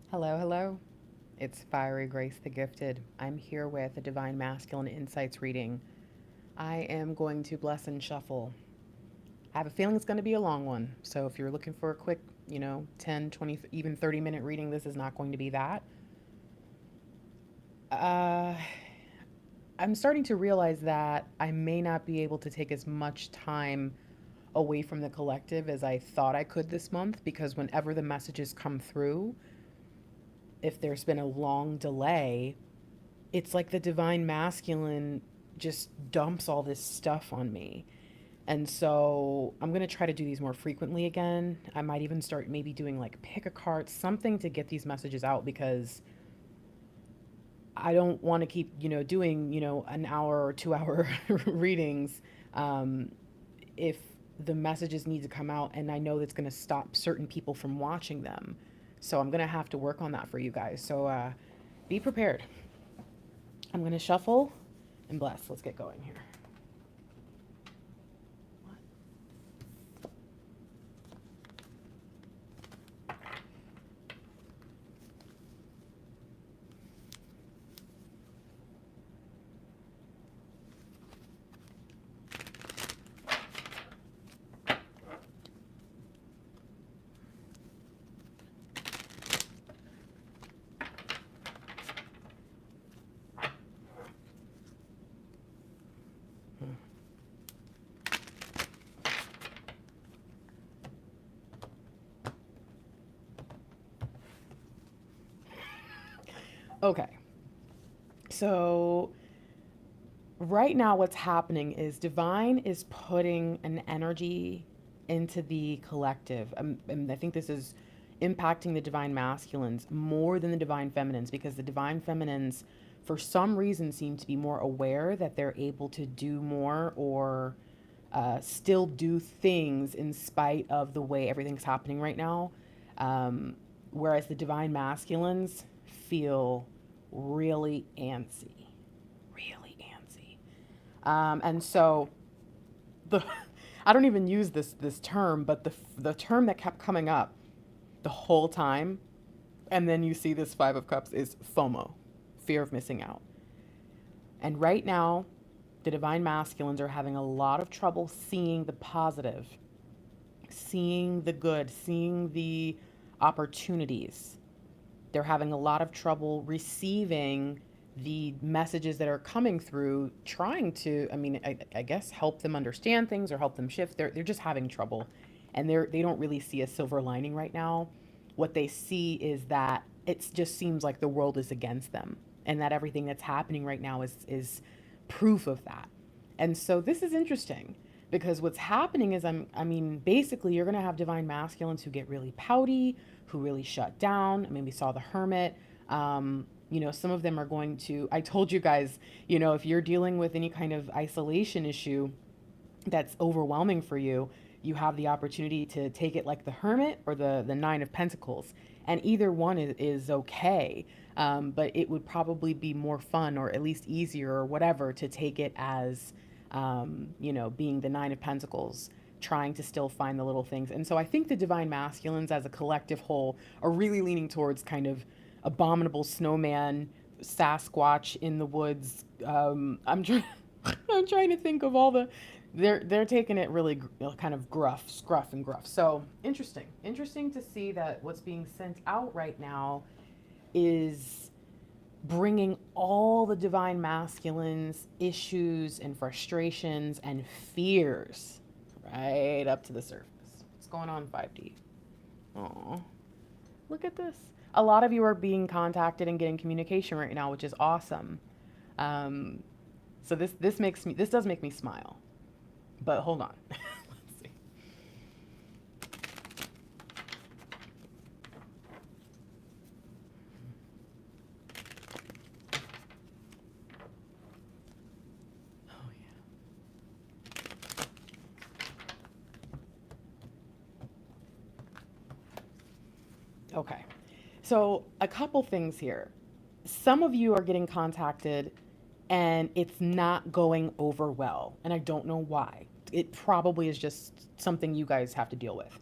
Hello, hello. It's Fiery Grace the Gifted. I'm here with a Divine Masculine Insights reading. I am going to bless and shuffle. I have a feeling it's going to be a long one. So if you're looking for a quick, 10, 20, even 30-minute reading, this is not going to be that. Uh, I'm starting to realize that I may not be able to take as much time away from the collective as I thought I could this month because whenever the messages come through, if there's been a long delay, it's like the divine masculine just dumps all this stuff on me. And so I'm going to try to do these more frequently again. I might even start maybe doing like pick a card, something to get these messages out because I don't want to keep, doing, an hour or 2 hour readings um, if the messages need to come out and I know that's going to stop certain people from watching them. So I'm going to have to work on that for you guys. So be prepared. I'm going to shuffle and bless. Let's get going here. Okay. So right now what's happening is divine is putting an energy into the collective. And I think this is impacting the divine masculines more than the divine feminines because the divine feminines for some reason seem to be more aware that they're able to do more or still do things in spite of the way everything's happening right now. Um, Whereas the divine masculines feel really antsy, really antsy. And so the I don't even use this term, but the term that kept coming up the whole time, and then you see this Five of Cups is FOMO, fear of missing out. And right now, the divine masculines are having a lot of trouble seeing the positive, seeing the good, seeing the opportunities. They're having a lot of trouble receiving the messages that are coming through, trying to, I guess, help them understand things or help them shift. They're just having trouble. And they don't really see a silver lining right now. What they see is that it just seems like the world is against them and that everything that's happening right now is proof of that. And so this is interesting because what's happening is basically you're going to have divine masculines who get really pouty, who really shut down. We saw the hermit. Some of them are going to, I told you guys, if you're dealing with any kind of isolation issue that's overwhelming for you, you have the opportunity to take it like the hermit or the Nine of Pentacles. And either one is okay. But it would probably be more fun or at least easier or whatever to take it as, being the Nine of Pentacles, trying to still find the little things. And so I think the divine masculines as a collective whole are really leaning towards kind of abominable snowman, Sasquatch in the woods. I'm trying to think of all the they're taking it really kind of scruff and gruff. So interesting to see that what's being sent out right now is bringing all the divine masculines issues and frustrations and fears right up to the surface. What's going on, 5D? Oh, look at this. A lot of you are being contacted and getting communication right now, which is awesome. Um, so this does make me smile. But hold on. Let's see. Oh yeah. Okay. So a couple things here. Some of you are getting contacted and it's not going over well, and I don't know why. It probably is just something you guys have to deal with.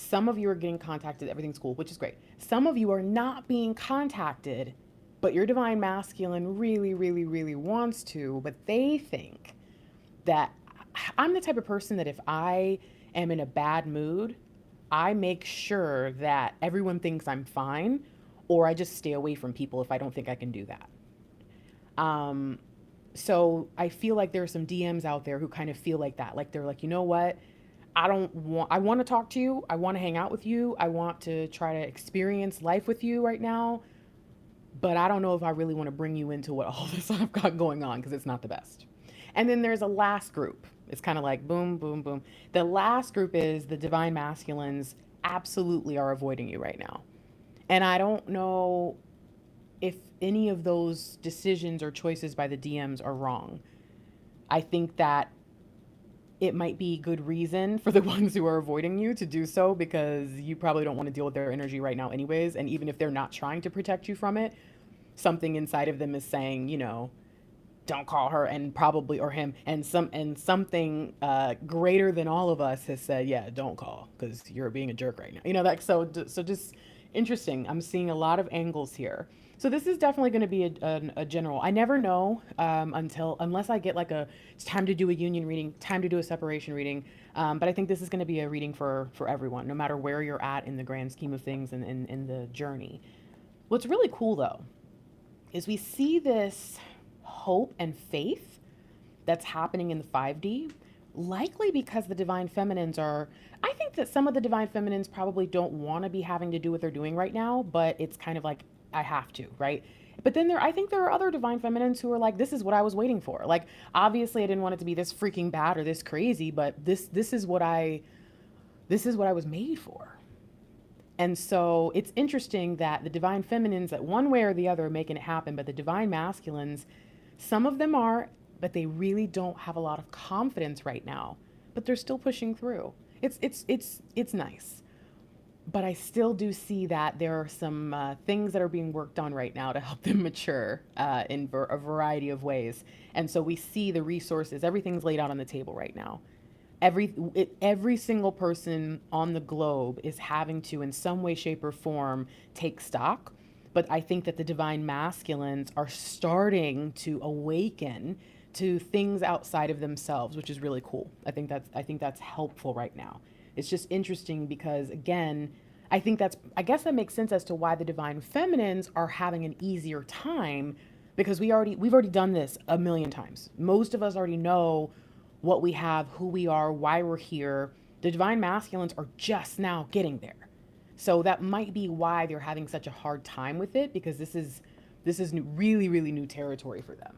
Some of you are getting contacted, everything's cool, which is great. Some of you are not being contacted, but your divine masculine really, really, really wants to, but they think that I'm the type of person that if I am in a bad mood, I make sure that everyone thinks I'm fine, or I just stay away from people if I don't think I can do that. So I feel like there are some DMs out there who kind of feel like that. Like they're like, you know what? I want to talk to you. I want to hang out with you. I want to try to experience life with you right now. But I don't know if I really want to bring you into what all this I've got going on, because it's not the best. And then there's a last group. It's kind of like boom, boom, boom. The last group is the divine masculines absolutely are avoiding you right now. And I don't know if any of those decisions or choices by the DMs are wrong. I think that it might be good reason for the ones who are avoiding you to do so, because you probably don't want to deal with their energy right now anyways. And even if they're not trying to protect you from it, something inside of them is saying, you know, don't call her, and probably, or him, and something greater than all of us has said, yeah, don't call, because you're being a jerk right now. You know, that, so just interesting. I'm seeing a lot of angles here. So this is definitely going to be a general. I never know unless I get like it's time to do a union reading, time to do a separation reading. But I think this is going to be a reading for everyone, no matter where you're at in the grand scheme of things and in the journey. What's really cool though is we see this hope and faith that's happening in the 5D, likely because the divine feminines I think that some of the divine feminines probably don't want to be having to do what they're doing right now, but it's kind of like, I have to, right? But then I think there are other divine feminines who are like, this is what I was waiting for. Like, obviously I didn't want it to be this freaking bad or this crazy, but this is what I was made for. And so it's interesting that the divine feminines, that one way or the other, are making it happen, but the divine masculines, some of them are, but they really don't have a lot of confidence right now, but they're still pushing through. It's nice. But I still do see that there are some things that are being worked on right now to help them mature in a variety of ways. And so we see the resources, everything's laid out on the table right now. Every single person on the globe is having to, in some way, shape, or form, take stock. But I think that the divine masculines are starting to awaken to things outside of themselves, which is really cool. I think that's helpful right now. It's just interesting because, again, I guess that makes sense as to why the divine feminines are having an easier time, because we've already done this a million times. Most of us already know what we have, who we are, why we're here. The divine masculines are just now getting there. So that might be why they're having such a hard time with it, because this is new, really, really new territory for them.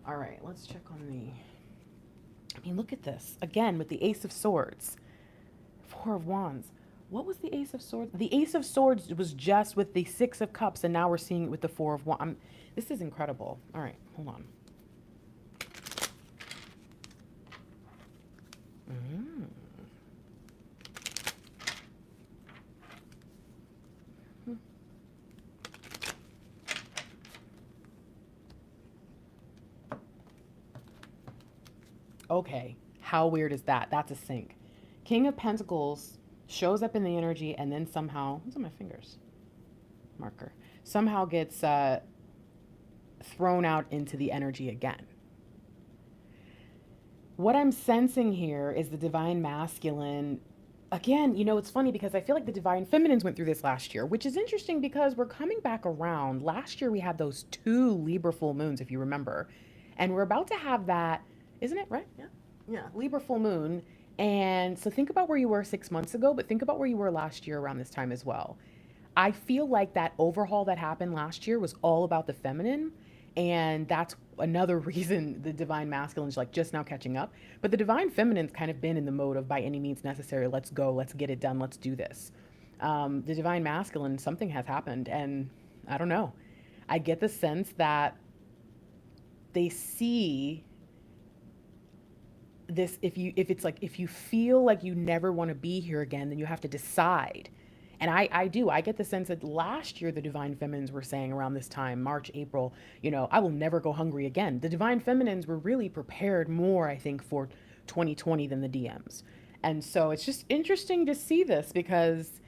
All right, let's check on look at this. Again, with the Ace of Swords, Four of Wands. What was the Ace of Swords? The Ace of Swords was just with the Six of Cups, and now we're seeing it with the Four of Wands. This is incredible. All right, hold on. Okay, how weird is that? That's a sync. King of Pentacles shows up in the energy, and then somehow, what's on my fingers? Marker. Somehow gets thrown out into the energy again. What I'm sensing here is the divine masculine. Again, you know, it's funny because I feel like the divine feminines went through this last year, which is interesting because we're coming back around. Last year we had those 2 Libra full moons, if you remember, and we're about to have that, isn't it? Right? Yeah. Libra full moon. And so think about where you were 6 months ago, but think about where you were last year around this time as well. I feel like that overhaul that happened last year was all about the feminine. And that's another reason the divine masculine is like just now catching up. But the divine feminine's kind of been in the mode of by any means necessary. Let's go. Let's get it done. Let's do this. The divine masculine, something has happened. And I don't know. I get the sense that they see this. If you feel like you never want to be here again, then you have to decide. And I do. I get the sense that last year, the divine feminines were saying around this time, March, April, you know, I will never go hungry again. The divine feminines were really prepared more, I think, for 2020 than the DMs. And so it's just interesting to see this because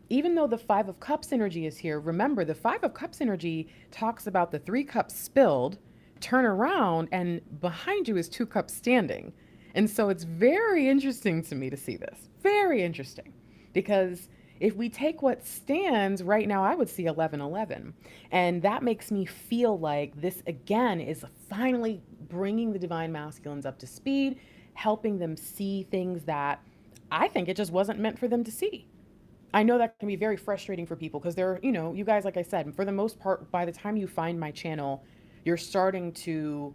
even though the Five of Cups energy is here, remember the Five of Cups energy talks about the 3 cups spilled, turn around, and behind you is 2 cups standing. And so it's very interesting to me to see this. Very interesting. Because if we take what stands right now, I would see 1111. And that makes me feel like this again is finally bringing the divine masculines up to speed, helping them see things that I think it just wasn't meant for them to see. I know that can be very frustrating for people because they're, you guys, like I said, for the most part, by the time you find my channel, you're starting to,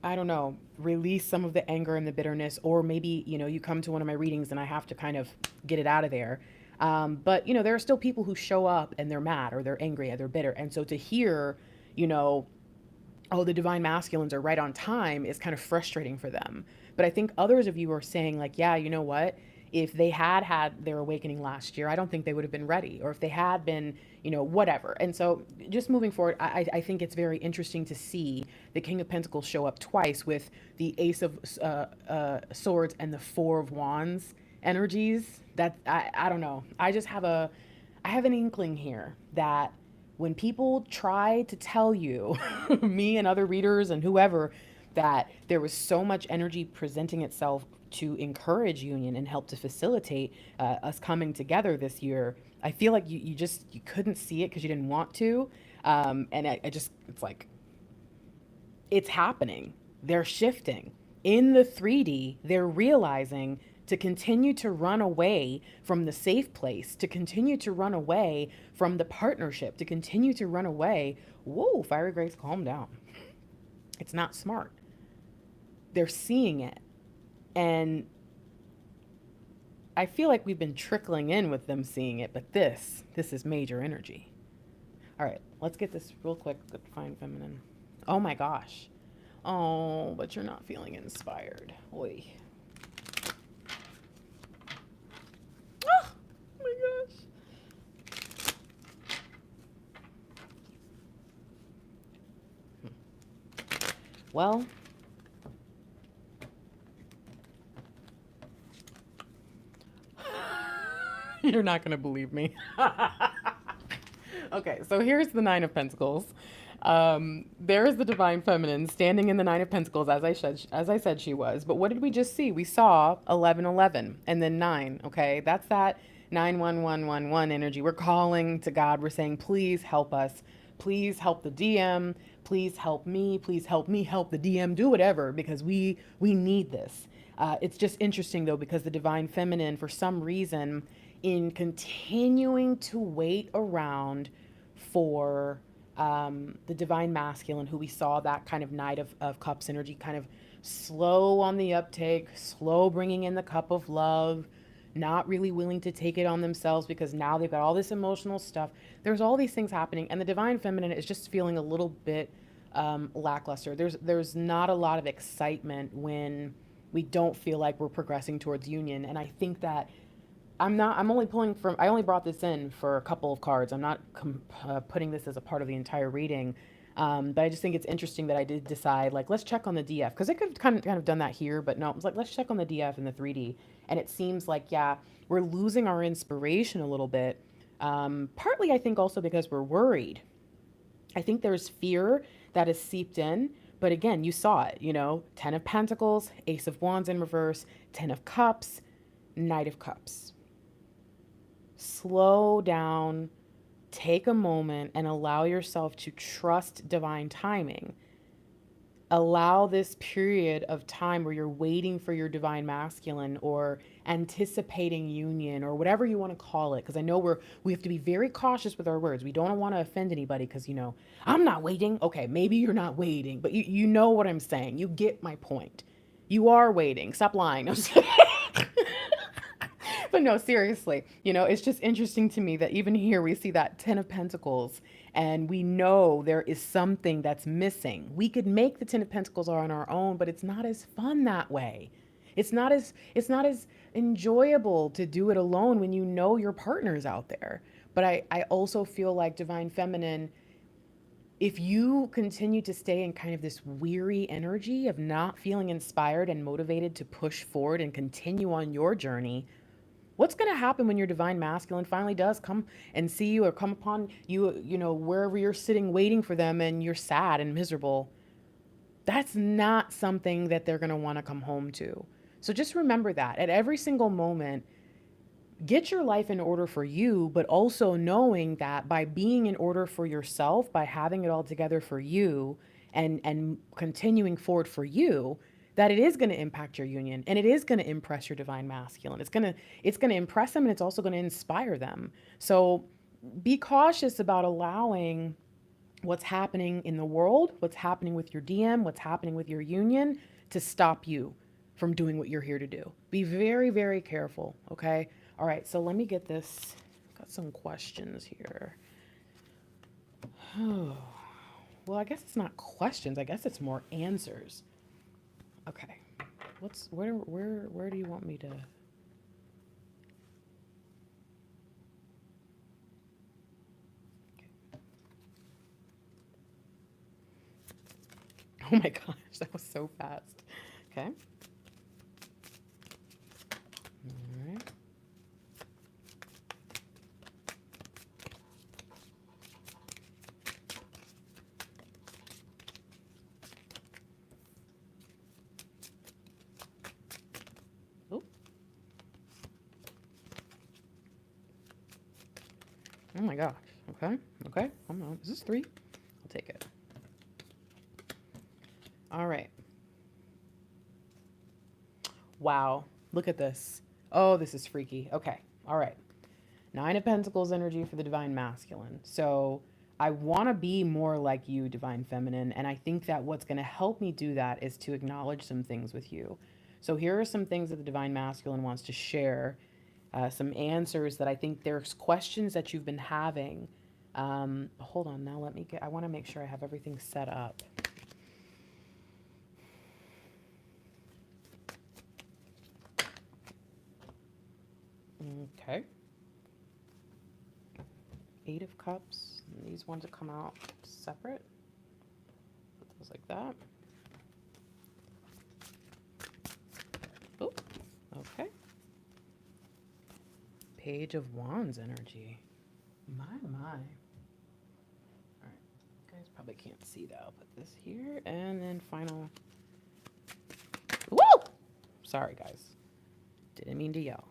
I don't know, release some of the anger and the bitterness, or maybe, you come to one of my readings and I have to kind of get it out of there. But, there are still people who show up and they're mad or they're angry or they're bitter. And so to hear, oh, the divine masculines are right on time is kind of frustrating for them. But I think others of you are saying like, yeah, you know what? If they had their awakening last year, I don't think they would have been ready. Or if they had been, whatever. And so just moving forward, I think it's very interesting to see the King of Pentacles show up twice with the Ace of Swords and the Four of Wands energies. That I don't know. I have an inkling here that when people try to tell you, me and other readers and whoever, that there was so much energy presenting itself to encourage union and help to facilitate us coming together this year, I feel like you couldn't see it because you didn't want to. And it's like, it's happening. They're shifting. In the 3D, they're realizing to continue to run away from the safe place, to continue to run away from the partnership, to continue to run away. Whoa, Fiery Grace, calm down. It's not smart. They're seeing it. And I feel like we've been trickling in with them seeing it, but this is major energy. All right, let's get this real quick. Divine Feminine. Oh my gosh. Oh, but you're not feeling inspired. Oy. Oh my gosh. Well, you're not going to believe me. Okay, so here's the Nine of Pentacles. There is the Divine Feminine standing in the Nine of Pentacles, as I said she was. But what did we just see? We saw 1111 and then 9. Okay, that's that 91111 energy. We're calling to God. We're saying, please help us. Please help the DM. Please help me. Please help me help the DM. Do whatever, because we need this. It's just interesting though, because the Divine Feminine, for some reason, in continuing to wait around for the Divine Masculine, who we saw that kind of Knight of Cups energy, kind of slow on the uptake, slow bringing in the cup of love, not really willing to take it on themselves because now they've got all this emotional stuff. There's all these things happening, and the Divine Feminine is just feeling a little bit lackluster. There's not a lot of excitement when we don't feel like we're progressing towards union. And I think that I only brought this in for a couple of cards. I'm not putting this as a part of the entire reading. But I just think it's interesting that I did decide, like, let's check on the DF, because I could have kind of done that here, but no, it was like, let's check on the DF and the 3D. And it seems like, yeah, we're losing our inspiration a little bit. Partly, I think also because we're worried. I think there's fear that is seeped in. But again, you saw it, 10 of Pentacles, Ace of Wands in reverse, 10 of Cups, Knight of Cups. Slow down, take a moment, and allow yourself to trust divine timing. Allow this period of time where you're waiting for your Divine Masculine or anticipating union or whatever you want to call it. Because I know we have to be very cautious with our words. We don't want to offend anybody because, I'm not waiting. Okay, maybe you're not waiting, but you know what I'm saying. You get my point. You are waiting. Stop lying. But no, seriously, it's just interesting to me that even here we see that 10 of Pentacles and we know there is something that's missing. We could make the 10 of Pentacles on our own, but it's not as fun that way. It's not as enjoyable to do it alone when you know your partner's out there. But I also feel like Divine Feminine, if you continue to stay in kind of this weary energy of not feeling inspired and motivated to push forward and continue on your journey, what's going to happen when your divine masculine finally does come and see you or come upon you, you know, wherever you're sitting waiting for them and you're sad and miserable? That's not something that they're going to want to come home to. So just remember that at every single moment, get your life in order for you, but also knowing that by being in order for yourself, by having it all together for you and continuing forward for you, that it is going to impact your union and it is going to impress your divine masculine. It's going to impress them, and it's also going to inspire them. So be cautious about allowing what's happening in the world, what's happening with your DM, what's happening with your union to stop you from doing what you're here to do. Be very, very careful, okay? All right, so let me get this. Got some questions here. Well, I guess it's not questions. I guess it's more answers. Okay. Where do you want me to? Oh my gosh, that was so fast. Okay. All right. Oh. Oh my gosh. Okay. Okay. Hold on. Is this 3? I'll take it. All right. Wow. Look at this. Oh, this is freaky. Okay. All right. 9 of Pentacles energy for the divine masculine. So I want to be more like you, divine feminine. And I think that what's going to help me do that is to acknowledge some things with you. So here are some things that the divine masculine wants to share. Some answers that I think there's questions that you've been having. Hold on. Now I want to make sure I have everything set up. Okay. 8 of Cups. And these ones will come out separate. Put those like that. Oh, okay. Page of Wands energy. My. All right. You guys probably can't see that. I'll put this here. And then final. Woo! Sorry, guys. Didn't mean to yell.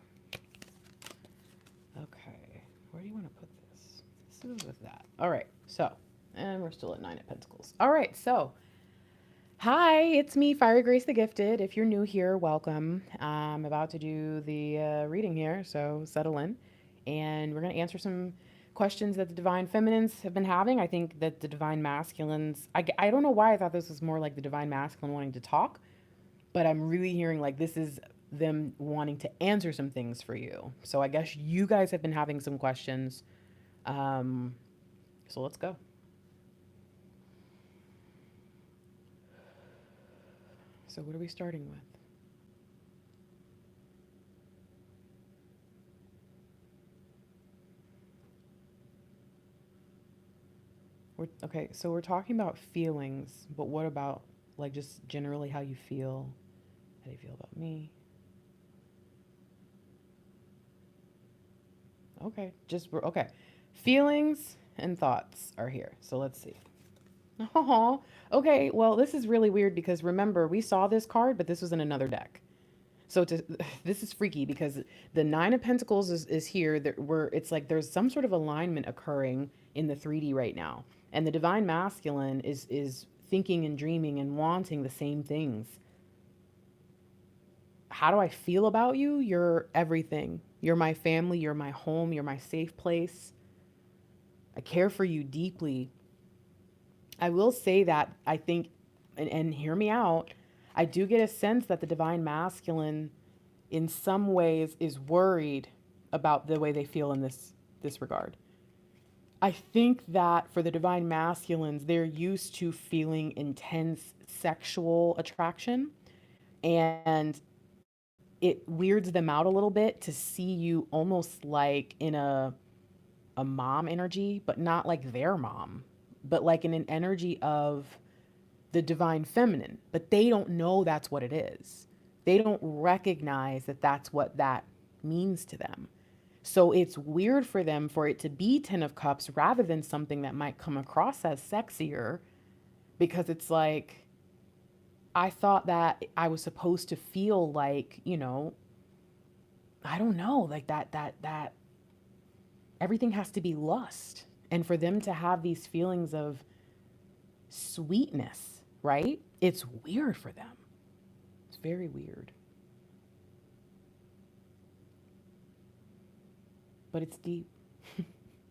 Okay. Where do you want to put this? This is with that. All right. So, and we're still at 9 of Pentacles. All right. So, hi, it's me, Fiery Grace the Gifted. If you're new here, welcome. I'm about to do the reading here, so settle in. And we're going to answer some questions that the divine feminines have been having. I think that the divine masculines, I don't know why I thought this was more like the divine masculine wanting to talk, but I'm really hearing like this is them wanting to answer some things for you. So I guess you guys have been having some questions. So let's go. So what are we starting with? Okay, so we're talking about feelings, but what about like just generally how you feel? How do you feel about me? Okay, okay. Feelings and thoughts are here. So let's see. Oh, okay. Well, this is really weird because remember, we saw this card, but this was in another deck. So this is freaky because the 9 of Pentacles is here. It's like there's some sort of alignment occurring in the 3D right now. And the divine masculine is thinking and dreaming and wanting the same things. How do I feel about you? You're everything. You're my family. You're my home. You're my safe place. I care for you deeply. I will say that I think, and hear me out, I do get a sense that the divine masculine in some ways is worried about the way they feel in this regard. I think that for the divine masculines, they're used to feeling intense sexual attraction, and it weirds them out a little bit to see you almost like in a mom energy, but not like their mom. but like in an energy of the divine feminine, but they don't know that's what it is. They don't recognize that that's what that means to them. So it's weird for them for it to be 10 of cups rather than something that might come across as sexier, because it's like, I thought that I was supposed to feel like, I don't know, like that everything has to be lust. And for them to have these feelings of sweetness, right? It's weird for them. It's very weird. But it's deep.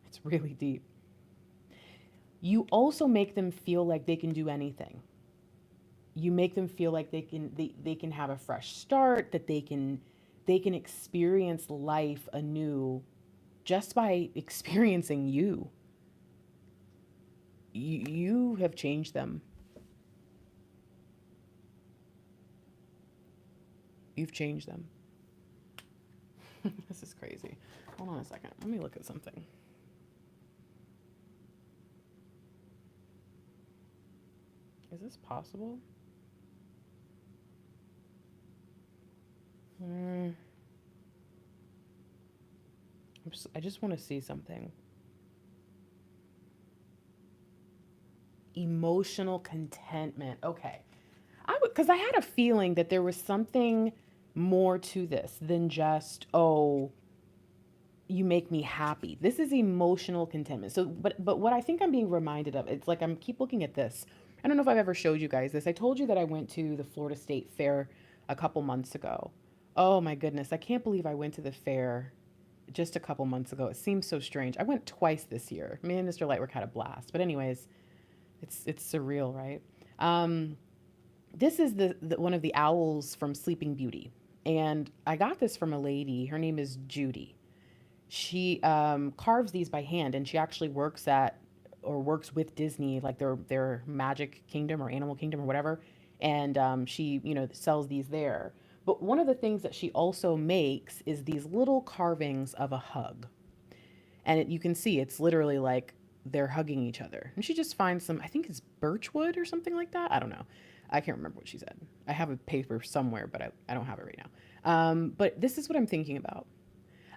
It's really deep. You also make them feel like they can do anything. You make them feel like they can have a fresh start, that they can experience life anew just by experiencing you. You have changed them. You've changed them. This is crazy. Hold on a second. Let me look at something. Is this possible? I just want to see something. Emotional contentment. Okay. Because I had a feeling that there was something more to this than just, oh, you make me happy. This is emotional contentment. So, but what I think I'm being reminded of, it's like I'm keep looking at this. I don't know if I've ever showed you guys this. I told you that I went to the Florida State Fair a couple months ago. Oh my goodness, I can't believe I went to the fair just a couple months ago. It seems so strange. I went twice this year. Me and Mr. Lightwork had a blast. But anyways, it's surreal, right? This is the one of the owls from Sleeping Beauty, and I got this from a lady. Her name is Judy. She carves these by hand, and she actually works with Disney, like their Magic Kingdom or Animal Kingdom or whatever, and she sells these there. But one of the things that she also makes is these little carvings of a hug, and you can see it's literally like they're hugging each other. And she just finds some, I think it's birch wood or something like that. I don't know. I can't remember what she said. I have a paper somewhere, but I don't have it right now. But this is what I'm thinking about.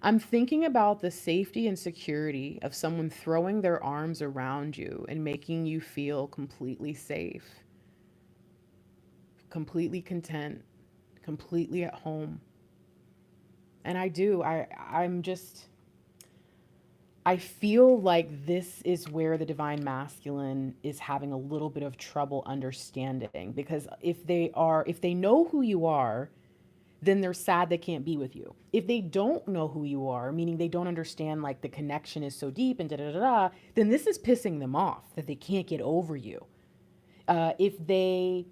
I'm thinking about the safety and security of someone throwing their arms around you and making you feel completely safe, completely content, completely at home. And I do. I feel like this is where the divine masculine is having a little bit of trouble understanding, because if they know who you are, then they're sad they can't be with you. If they don't know who you are, meaning they don't understand like the connection is so deep and da da da da, then this is pissing them off that they can't get over you. If they,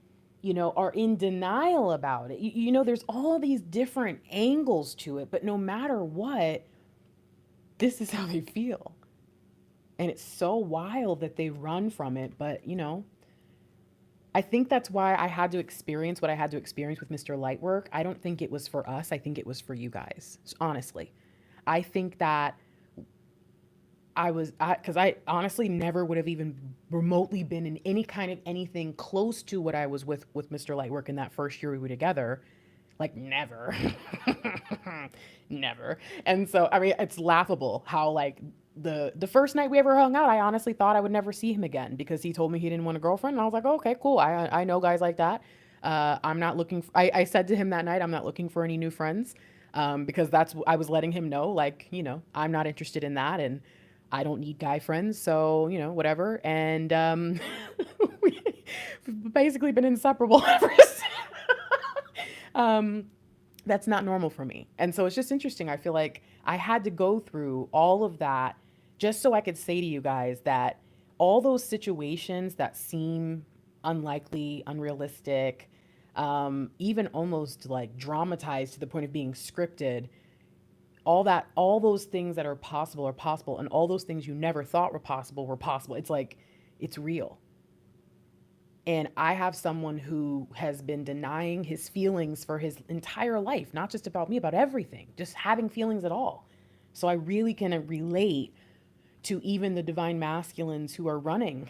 are in denial about it, there's all these different angles to it, but no matter what, this is how they feel. And it's so wild that they run from it. But, I think that's why I had to experience what I had to experience with Mr. Lightwork. I don't think it was for us. I think it was for you guys, honestly. I think that because I honestly never would have even remotely been in any kind of anything close to what I was with Mr. Lightwork in that first year we were together. Like never, never. And so, I mean, it's laughable how like the first night we ever hung out, I honestly thought I would never see him again because he told me he didn't want a girlfriend. And I was like, oh, okay, cool. I know guys like that. I'm not looking I said to him that night, I'm not looking for any new friends. Because I was letting him know, like, I'm not interested in that. And I don't need guy friends. So, whatever. And, we've basically been inseparable ever since. That's not normal for me. And so it's just interesting. I feel like I had to go through all of that just so I could say to you guys that all those situations that seem unlikely, unrealistic, even almost like dramatized to the point of being scripted, all those things that are possible, and all those things you never thought were possible. It's like, it's real. And I have someone who has been denying his feelings for his entire life, not just about me, about everything, just having feelings at all. So I really can relate, to even the divine masculines who are running,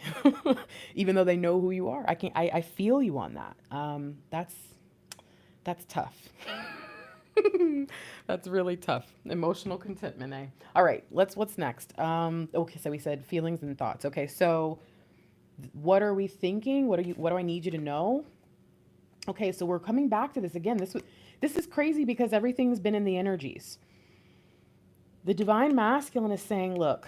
even though they know who you are. I feel you on that. That's tough. That's really tough. Emotional contentment, eh? All right, what's next? Okay, so we said feelings and thoughts. Okay, so what are we thinking? What do I need you to know? Okay, so we're coming back to this again. This is crazy because everything's been in the energies. The divine masculine is saying, look,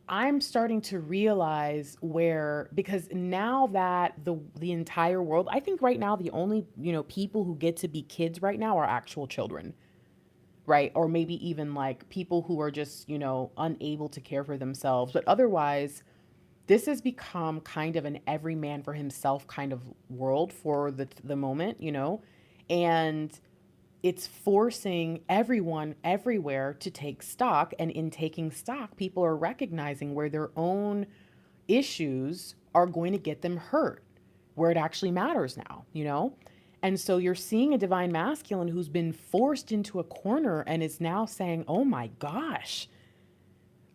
I'm starting to realize because now that the entire world, I think right now the only, people who get to be kids right now are actual children, right? Or maybe even like people who are just, unable to care for themselves. But otherwise, this has become kind of an every man for himself kind of world for the moment, and it's forcing everyone everywhere to take stock. And in taking stock, people are recognizing where their own issues are going to get them hurt, where it actually matters now, And so you're seeing a divine masculine who's been forced into a corner and is now saying, oh my gosh,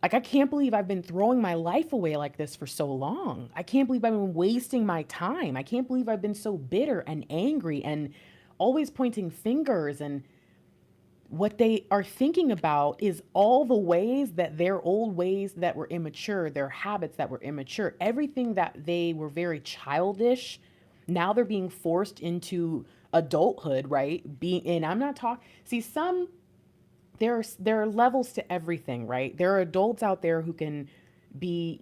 like, I can't believe I've been throwing my life away like this for so long. I can't believe I've been wasting my time. I can't believe I've been so bitter and angry and always pointing fingers. And what they are thinking about is all the ways that their old ways that were immature, their habits that were immature, everything that they were very childish. Now they're being forced into adulthood, right? And I'm not talking, see, there are levels to everything, right? There are adults out there who can be,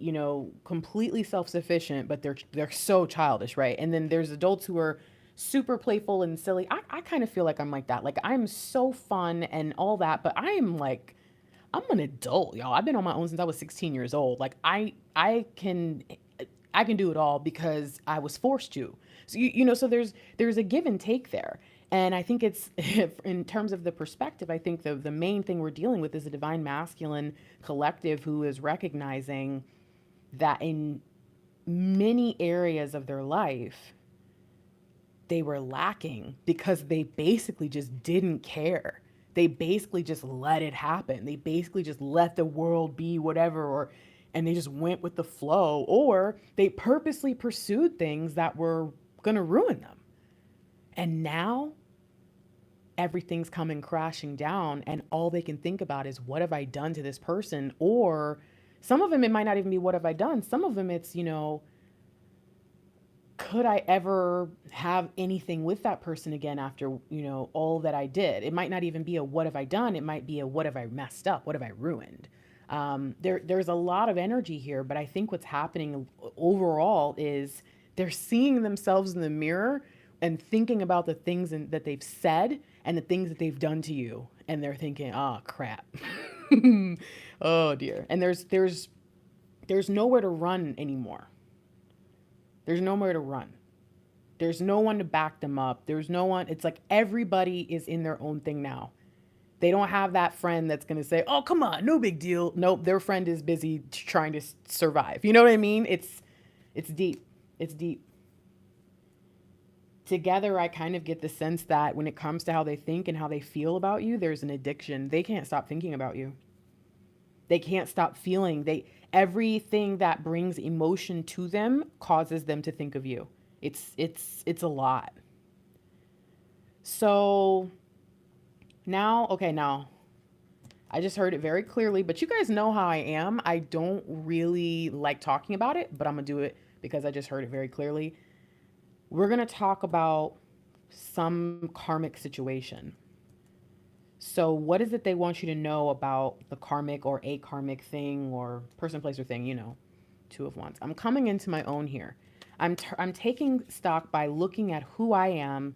completely self-sufficient, but they're so childish, right? And then there's adults who are super playful and silly. I kind of feel like I'm like that. Like, I'm so fun and all that, but I'm an adult, y'all. I've been on my own since I was 16 years old. Like, I can do it all because I was forced to. So so there's a give and take there. And I think it's, in terms of the perspective, I think the main thing we're dealing with is a divine masculine collective who is recognizing that in many areas of their life, they were lacking because they basically just didn't care. They basically just let it happen. They basically just let the world be whatever, and they just went with the flow, or they purposely pursued things that were going to ruin them. And now everything's coming crashing down, and all they can think about is, what have I done to this person? Or some of them, it might not even be what have I done. Some of them it's, could I ever have anything with that person again after, all that I did? It might not even be a what have I done. It might be a what have I messed up? What have I ruined? There's a lot of energy here, but I think what's happening overall is they're seeing themselves in the mirror and thinking about the things that they've said and the things that they've done to you. And they're thinking, oh, crap. Oh, dear. And there's nowhere to run anymore. There's nowhere to run. There's no one to back them up. There's no one. It's like everybody is in their own thing now. They don't have that friend that's going to say, oh, come on, no big deal. Nope, their friend is busy trying to survive. You know what I mean? It's deep. It's deep. Together, I kind of get the sense that when it comes to how they think and how they feel about you, there's an addiction. They can't stop thinking about you. They can't stop feeling. Everything that brings emotion to them causes them to think of you. It's a lot. So now I just heard it very clearly, but you guys know how I am. I don't really like talking about it, but I'm gonna do it because I just heard it very clearly. We're gonna talk about some karmic situation. So what is it they want you to know about the karmic or a karmic thing or person, place, or thing, Two of Wands. I'm coming into my own here. I'm taking stock by looking at who I am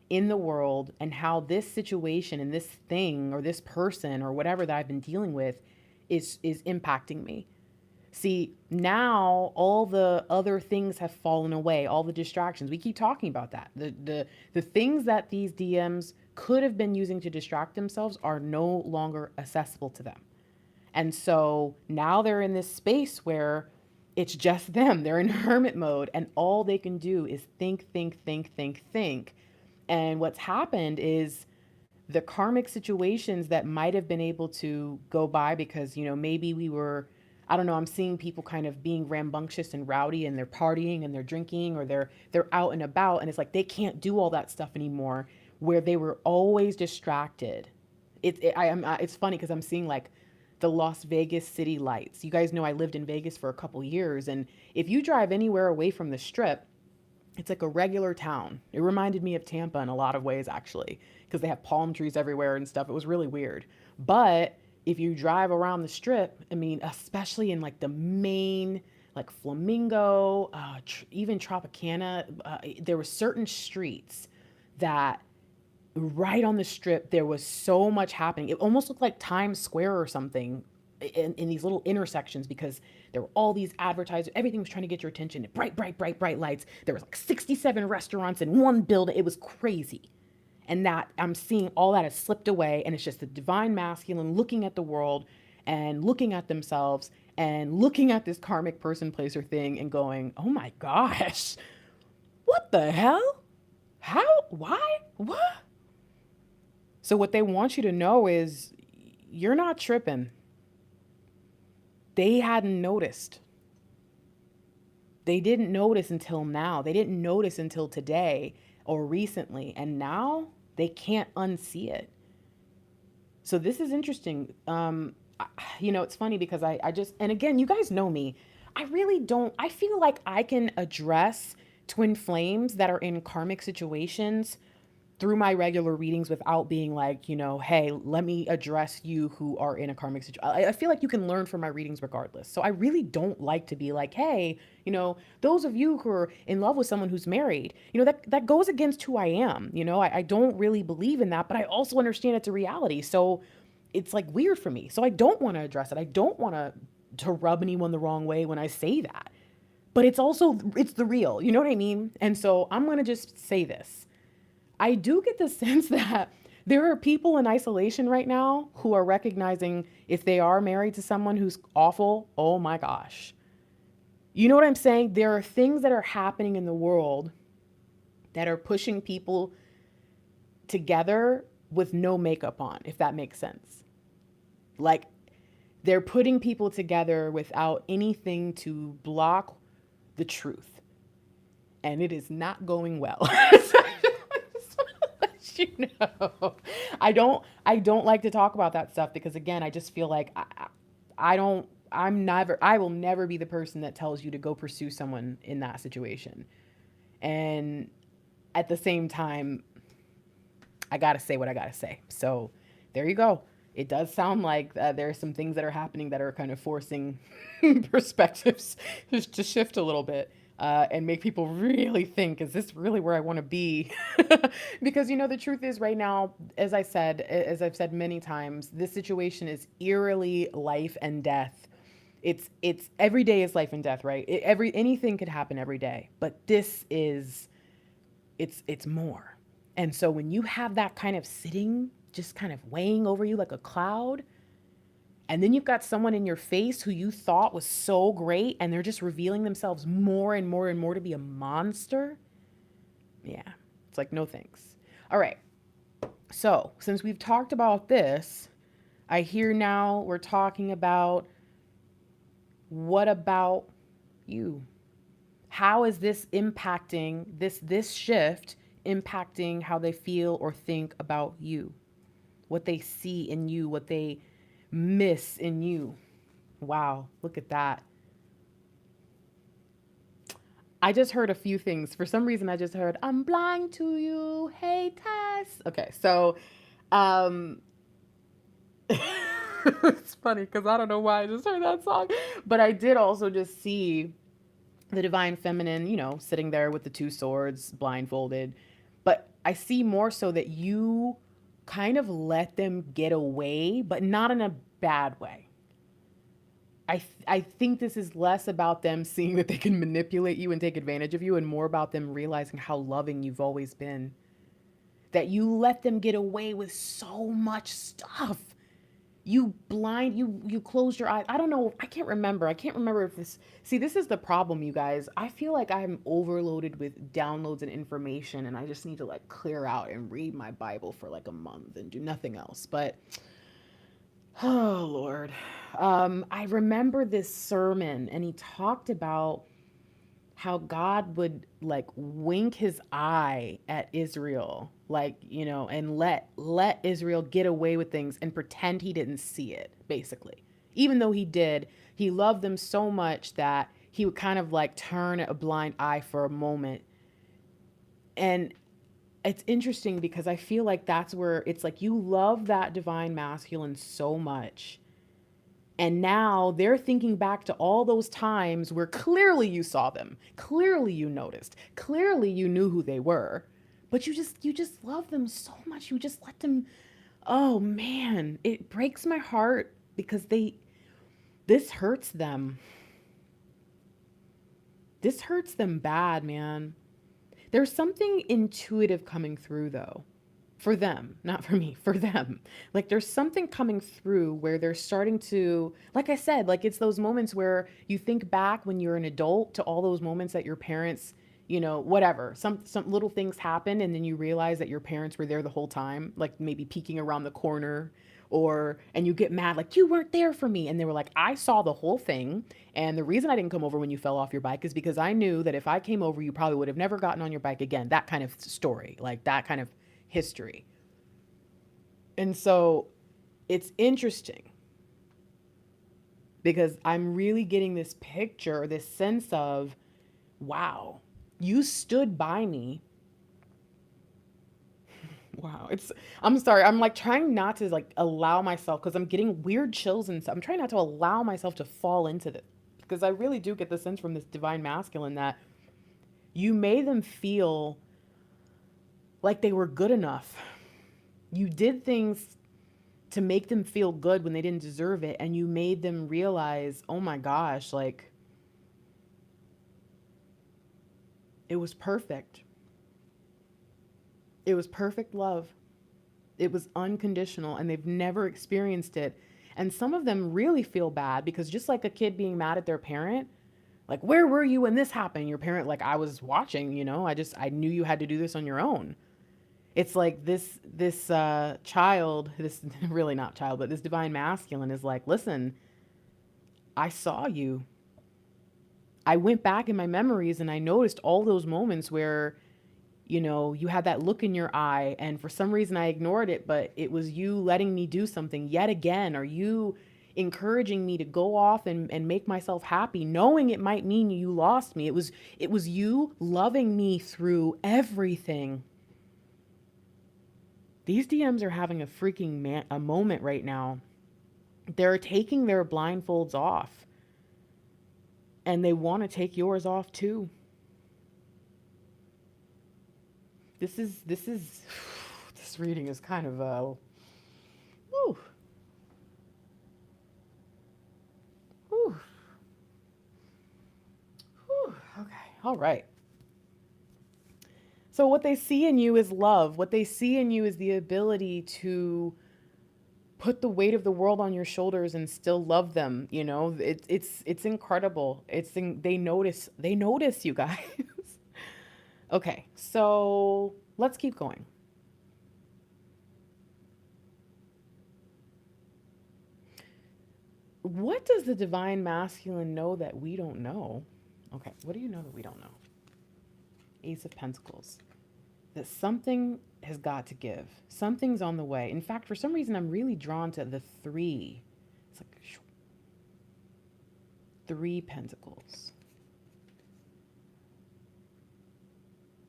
in the world and how this situation and this thing or this person or whatever that I've been dealing with is impacting me. See, now all the other things have fallen away, all the distractions. We keep talking about that. The things that these DMs could have been using to distract themselves are no longer accessible to them. And so now they're in this space where it's just them. They're in hermit mode, and all they can do is think. And what's happened is the karmic situations that might have been able to go by because, maybe we were, I don't know, I'm seeing people kind of being rambunctious and rowdy and they're partying and they're drinking or they're out and about, and it's like they can't do all that stuff anymore where they were always distracted. It's funny because I'm seeing like the Las Vegas city lights. You guys know I lived in Vegas for a couple years, and if you drive anywhere away from the strip, it's like a regular town. It reminded me of Tampa in a lot of ways, actually, because they have palm trees everywhere and stuff. It was really weird. But if you drive around the strip, I mean, especially in like the main, like Flamingo, even Tropicana, there were certain streets that right on the strip, there was so much happening. It almost looked like Times Square or something in these little intersections because there were all these advertisers. Everything was trying to get your attention. Bright, bright, bright, bright lights. There was like 67 restaurants in one building. It was crazy. And that I'm seeing all that has slipped away. And it's just the divine masculine looking at the world and looking at themselves and looking at this karmic person, place, or thing and going, oh my gosh, what the hell? How? Why? What? So what they want you to know is you're not tripping. They hadn't noticed. They didn't notice until now. They didn't notice until today or recently. And now they can't unsee it. So this is interesting. It's funny because I just, and again, you guys know me. I feel like I can address twin flames that are in karmic situations through my regular readings without being like, hey, let me address you who are in a karmic situation. I feel like you can learn from my readings regardless. So I really don't like to be like, hey, those of you who are in love with someone who's married, that goes against who I am. I don't really believe in that, but I also understand it's a reality. So it's like weird for me. So I don't want to address it. I don't want to rub anyone the wrong way when I say that. But it's the real, you know what I mean? And so I'm going to just say this. I do get the sense that there are people in isolation right now who are recognizing if they are married to someone who's awful, oh my gosh. You know what I'm saying? There are things that are happening in the world that are pushing people together with no makeup on, if that makes sense. Like they're putting people together without anything to block the truth. And it is not going well. I don't like to talk about that stuff because again, I just feel like I will never be the person that tells you to go pursue someone in that situation. And at the same time, I got to say what I got to say. So there you go. It does sound like there are some things that are happening that are kind of forcing perspectives to shift a little bit. And make people really think, is this really where I want to be? Because, the truth is right now, as I've said many times, this situation is eerily life and death. It's every day is life and death, right? Anything could happen every day, but this is, it's more. And so when you have that kind of sitting, just kind of weighing over you like a cloud, and then you've got someone in your face who you thought was so great and they're just revealing themselves more and more and more to be a monster. Yeah, it's like, no thanks. All right. So since we've talked about this, I hear now we're talking about what about you? How is this impacting this shift impacting how they feel or think about you? What they see in you, what they miss in you. Wow, look at that. I just heard a few things. For some reason, I just heard, I'm blind to you. Hey, Tess. Okay, so it's funny because I don't know why I just heard that song. But I did also just see the divine feminine, sitting there with the two swords, blindfolded. But I see more so that you kind of let them get away, but not in a bad way. I think this is less about them seeing that they can manipulate you and take advantage of you and more about them realizing how loving you've always been. That you let them get away with so much stuff. you closed your eyes. I don't know. I can't remember if this, see, this is the problem, you guys. I feel like I'm overloaded with downloads and information, and I just need to like clear out and read my Bible for like a month and do nothing else. But oh Lord. I remember this sermon, and he talked about how God would like wink his eye at Israel, like, you know, and let Israel get away with things and pretend he didn't see it, basically. Even though he did, he loved them so much that he would kind of like turn a blind eye for a moment. And it's interesting because I feel like that's where it's like you love that divine masculine so much, and now they're thinking back to all those times where clearly you saw them, clearly you noticed, clearly you knew who they were, but you just love them so much. You just let them. Oh man, it breaks my heart because this hurts them. This hurts them bad, man. There's something intuitive coming through though. For them, not for me, for them. Like there's something coming through where they're starting to, like I said, like it's those moments where you think back when you're an adult to all those moments that your parents, you know, whatever, some little things happen and then you realize that your parents were there the whole time, like maybe peeking around the corner, or and you get mad like you weren't there for me, and they were like, I saw the whole thing, and the reason I didn't come over when you fell off your bike is because I knew that if I came over you probably would have never gotten on your bike again. That kind of story, like that kind of history. And so it's interesting because I'm really getting this picture, this sense of, wow, you stood by me. Wow. I'm sorry. I'm like trying not to like allow myself, because I'm getting weird chills and stuff. I'm trying not to allow myself to fall into this, because I really do get the sense from this divine masculine that you made them feel like they were good enough. You did things to make them feel good when they didn't deserve it, and you made them realize, oh my gosh, like it was perfect. It was perfect love. It was unconditional, and they've never experienced it. And some of them really feel bad because just like a kid being mad at their parent, like, where were you when this happened? Your parent, like, I was watching, you know, I knew you had to do this on your own. It's like this child, this really not child, but this divine masculine is like, listen, I saw you. I went back in my memories and I noticed all those moments where, you know, you had that look in your eye, and for some reason I ignored it, but it was you letting me do something yet again, or you encouraging me to go off and make myself happy, knowing it might mean you lost me. It was you loving me through everything. These DMs are having a freaking a moment right now. They're taking their blindfolds off, and they want to take yours off too. This reading is kind of whew, whew, whew, okay, all right. So what they see in you is love. What they see in you is the ability to put the weight of the world on your shoulders and still love them. You know, it's incredible. They notice you guys. Okay, so let's keep going. What does the divine masculine know that we don't know? Okay, what do you know that we don't know? Ace of Pentacles. That something has got to give. Something's on the way. In fact, for some reason, I'm really drawn to the three. It's like three pentacles.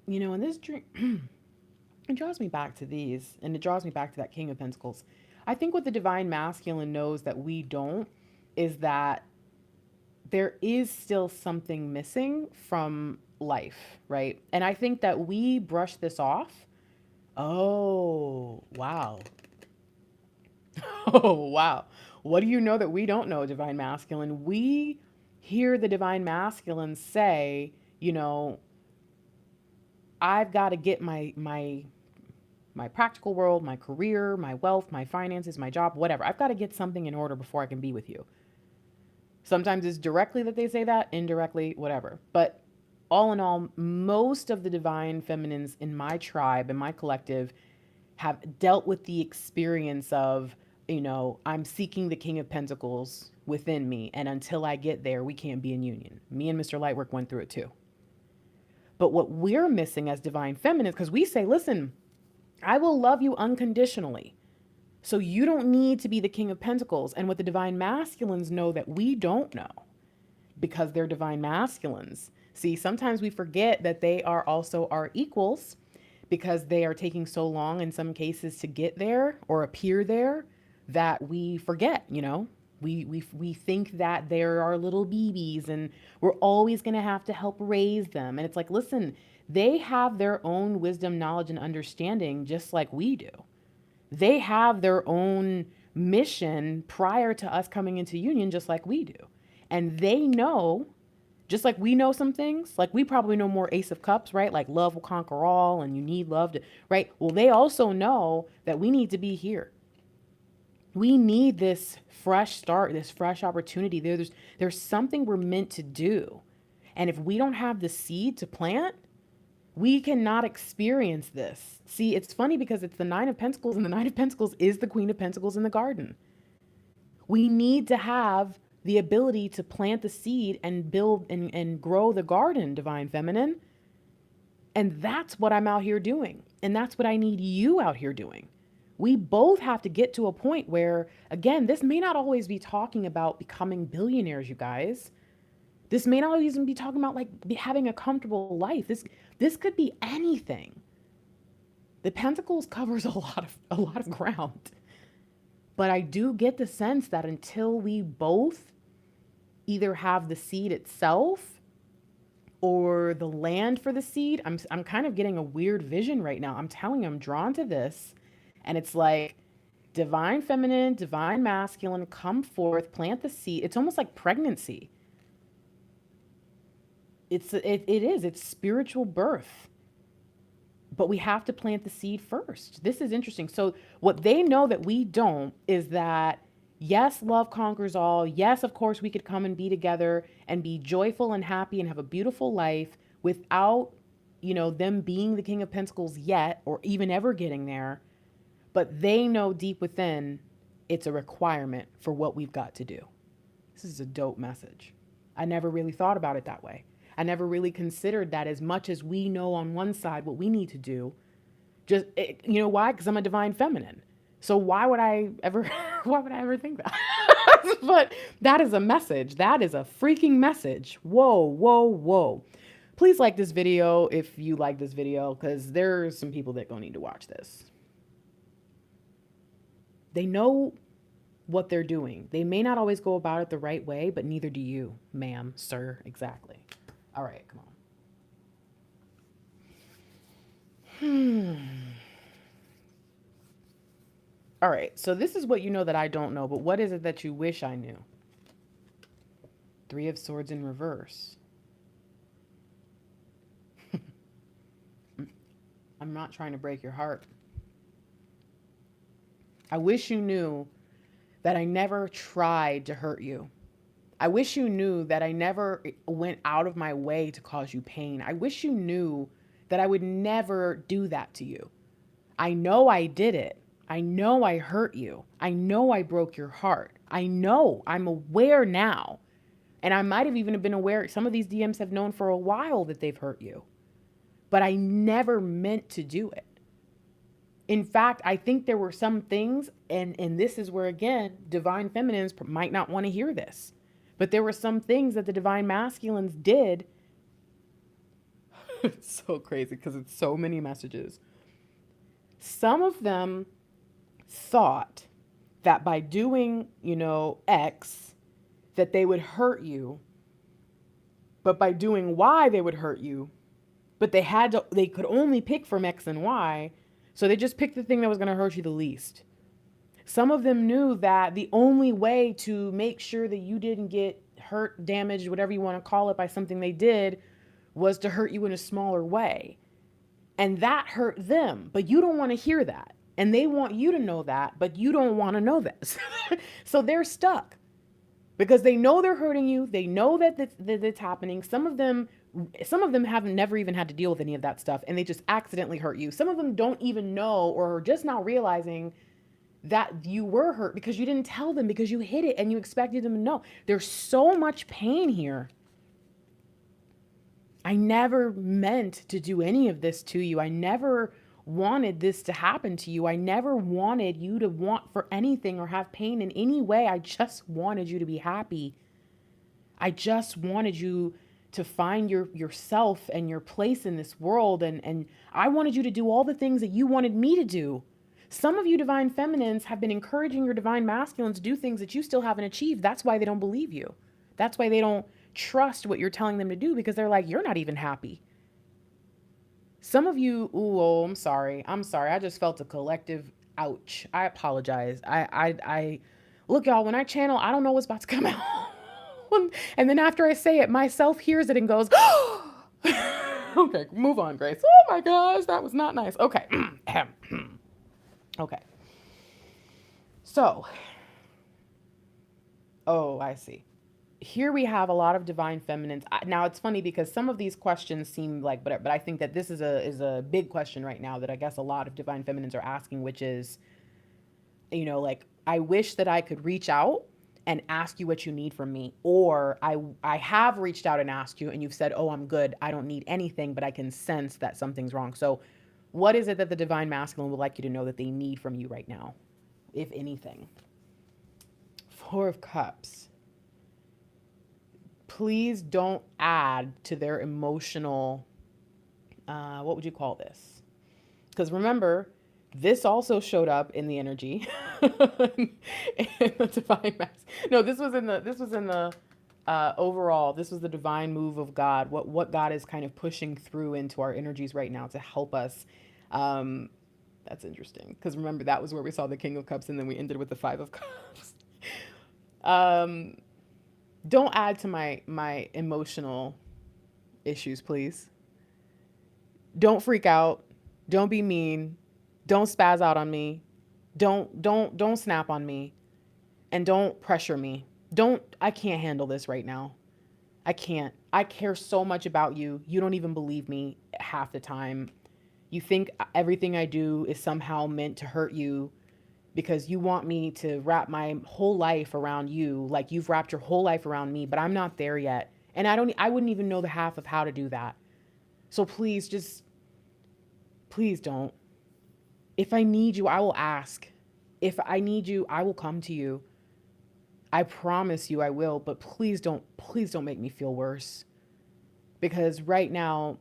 You know, in this dream, it draws me back to these, and it draws me back to that King of Pentacles. I think what the divine masculine knows that we don't is that there is still something missing from life, right? And I think that we brush this off. Oh, wow. Oh, wow. What do you know that we don't know, divine masculine? We hear the divine masculine say, you know, I've got to get my my practical world, my career, my wealth, my finances, my job, whatever. I've got to get something in order before I can be with you. Sometimes it's directly that they say that, indirectly, whatever. But all in all, most of the divine feminines in my tribe, in my collective, have dealt with the experience of, I'm seeking the King of Pentacles within me. And until I get there, we can't be in union. Me and Mr. Lightwork went through it too. But what we're missing as divine feminines, because we say, listen, I will love you unconditionally. So you don't need to be the King of Pentacles. And what the divine masculines know that we don't know, because they're divine masculines. See, sometimes we forget that they are also our equals, because they are taking so long in some cases to get there or appear there that we forget, we think that they're our little BBs and we're always going to have to help raise them. And it's like, listen, they have their own wisdom, knowledge, and understanding just like we do. They have their own mission prior to us coming into union just like we do. And they know, just like we know some things, like we probably know more Ace of Cups, right? Like love will conquer all and you need love to, right? Well, they also know that we need to be here. We need this fresh start, this fresh opportunity. There's something we're meant to do. And if we don't have the seed to plant, we cannot experience this. See, it's funny because it's the Nine of Pentacles, and the Nine of Pentacles is the Queen of Pentacles in the garden. We need to have the ability to plant the seed and build and grow the garden, divine feminine. And that's what I'm out here doing. And that's what I need you out here doing. We both have to get to a point where, again, this may not always be talking about becoming billionaires, you guys. This may not even be talking about having a comfortable life. This could be anything. The Pentacles covers a lot of ground. But I do get the sense that until we both either have the seed itself or the land for the seed, I'm kind of getting a weird vision right now. I'm telling you, I'm drawn to this. And it's like divine feminine, divine masculine, come forth, plant the seed. It's almost like pregnancy. It is. It's spiritual birth. But we have to plant the seed first. This is interesting. So what they know that we don't is that, yes, love conquers all. Yes, of course, we could come and be together and be joyful and happy and have a beautiful life without, them being the King of Pentacles yet or even ever getting there. But they know deep within it's a requirement for what we've got to do. This is a dope message. I never really thought about it that way. I never really considered that as much as we know on one side what we need to do. Why? Because I'm a divine feminine. So why would I ever think that? But that is a message. That is a freaking message. Whoa, whoa, whoa. Please like this video if you like this video, because there's some people that gonna need to watch this. They know what they're doing. They may not always go about it the right way, but neither do you, ma'am, sir. Exactly. All right, come on. All right, so this is what you know that I don't know, but what is it that you wish I knew? Three of Swords in reverse. I'm not trying to break your heart. I wish you knew that I never tried to hurt you. I wish you knew that I never went out of my way to cause you pain. I wish you knew that I would never do that to you. I know I did it. I know I hurt you. I know I broke your heart. I know. I'm aware now. And I might have even been aware. Some of these DMs have known for a while that they've hurt you. But I never meant to do it. In fact, I think there were some things, and this is where, again, divine feminines might not want to hear this. But there were some things that the divine masculines did. It's so crazy because it's so many messages. Some of them thought that by doing, X, that they would hurt you. But by doing Y, they would hurt you. But they could only pick from X and Y. So they just picked the thing that was going to hurt you the least. Some of them knew that the only way to make sure that you didn't get hurt, damaged, whatever you want to call it, by something they did was to hurt you in a smaller way. And that hurt them, but you don't want to hear that. And they want you to know that, but you don't want to know this. So they're stuck because they know they're hurting you. They know that it's happening. Some of them haven't never even had to deal with any of that stuff, and they just accidentally hurt you. Some of them don't even know or are just now realizing that you were hurt because you didn't tell them, because you hid it and you expected them to know. There's so much pain here. I never meant to do any of this to you. I never wanted this to happen to you. I never wanted you to want for anything or have pain in any way. I just wanted you to be happy. I just wanted you to find yourself and your place in this world. And I wanted you to do all the things that you wanted me to do. Some of you divine feminines have been encouraging your divine masculines to do things that you still haven't achieved. That's why they don't believe you. That's why they don't trust what you're telling them to do, because they're like, you're not even happy. Some of you, I'm sorry. I just felt a collective ouch. I apologize. I look, y'all, when I channel, I don't know what's about to come out. And then after I say it, myself hears it and goes, okay, move on, Grace. Oh my gosh, that was not nice. Okay. Okay. So, I see. Here we have a lot of divine feminines. Now it's funny because some of these questions seem like, but I think that this is a big question right now that I guess a lot of divine feminines are asking, which is, like, I wish that I could reach out and ask you what you need from me. Or I have reached out and asked you and you've said, oh, I'm good. I don't need anything, but I can sense that something's wrong. So what is it that the divine masculine would like you to know that they need from you right now, if anything? Four of Cups. Please don't add to their emotional, what would you call this? Because remember, this also showed up in the energy. In the divine mask. No, this was in the overall, this was the divine move of God. What God is kind of pushing through into our energies right now to help us. That's interesting. Because remember, that was where we saw the King of Cups and then we ended with the Five of Cups. Don't add to my emotional issues, please. Don't freak out. Don't be mean. Don't spaz out on me. Don't snap on me. And don't pressure me. I can't handle this right now. I can't. I care so much about you. You don't even believe me half the time. You think everything I do is somehow meant to hurt you, because you want me to wrap my whole life around you, like you've wrapped your whole life around me, but I'm not there yet. And I wouldn't even know the half of how to do that. So please don't. If I need you, I will ask. If I need you, I will come to you. I promise you I will, but please don't make me feel worse. Because right now,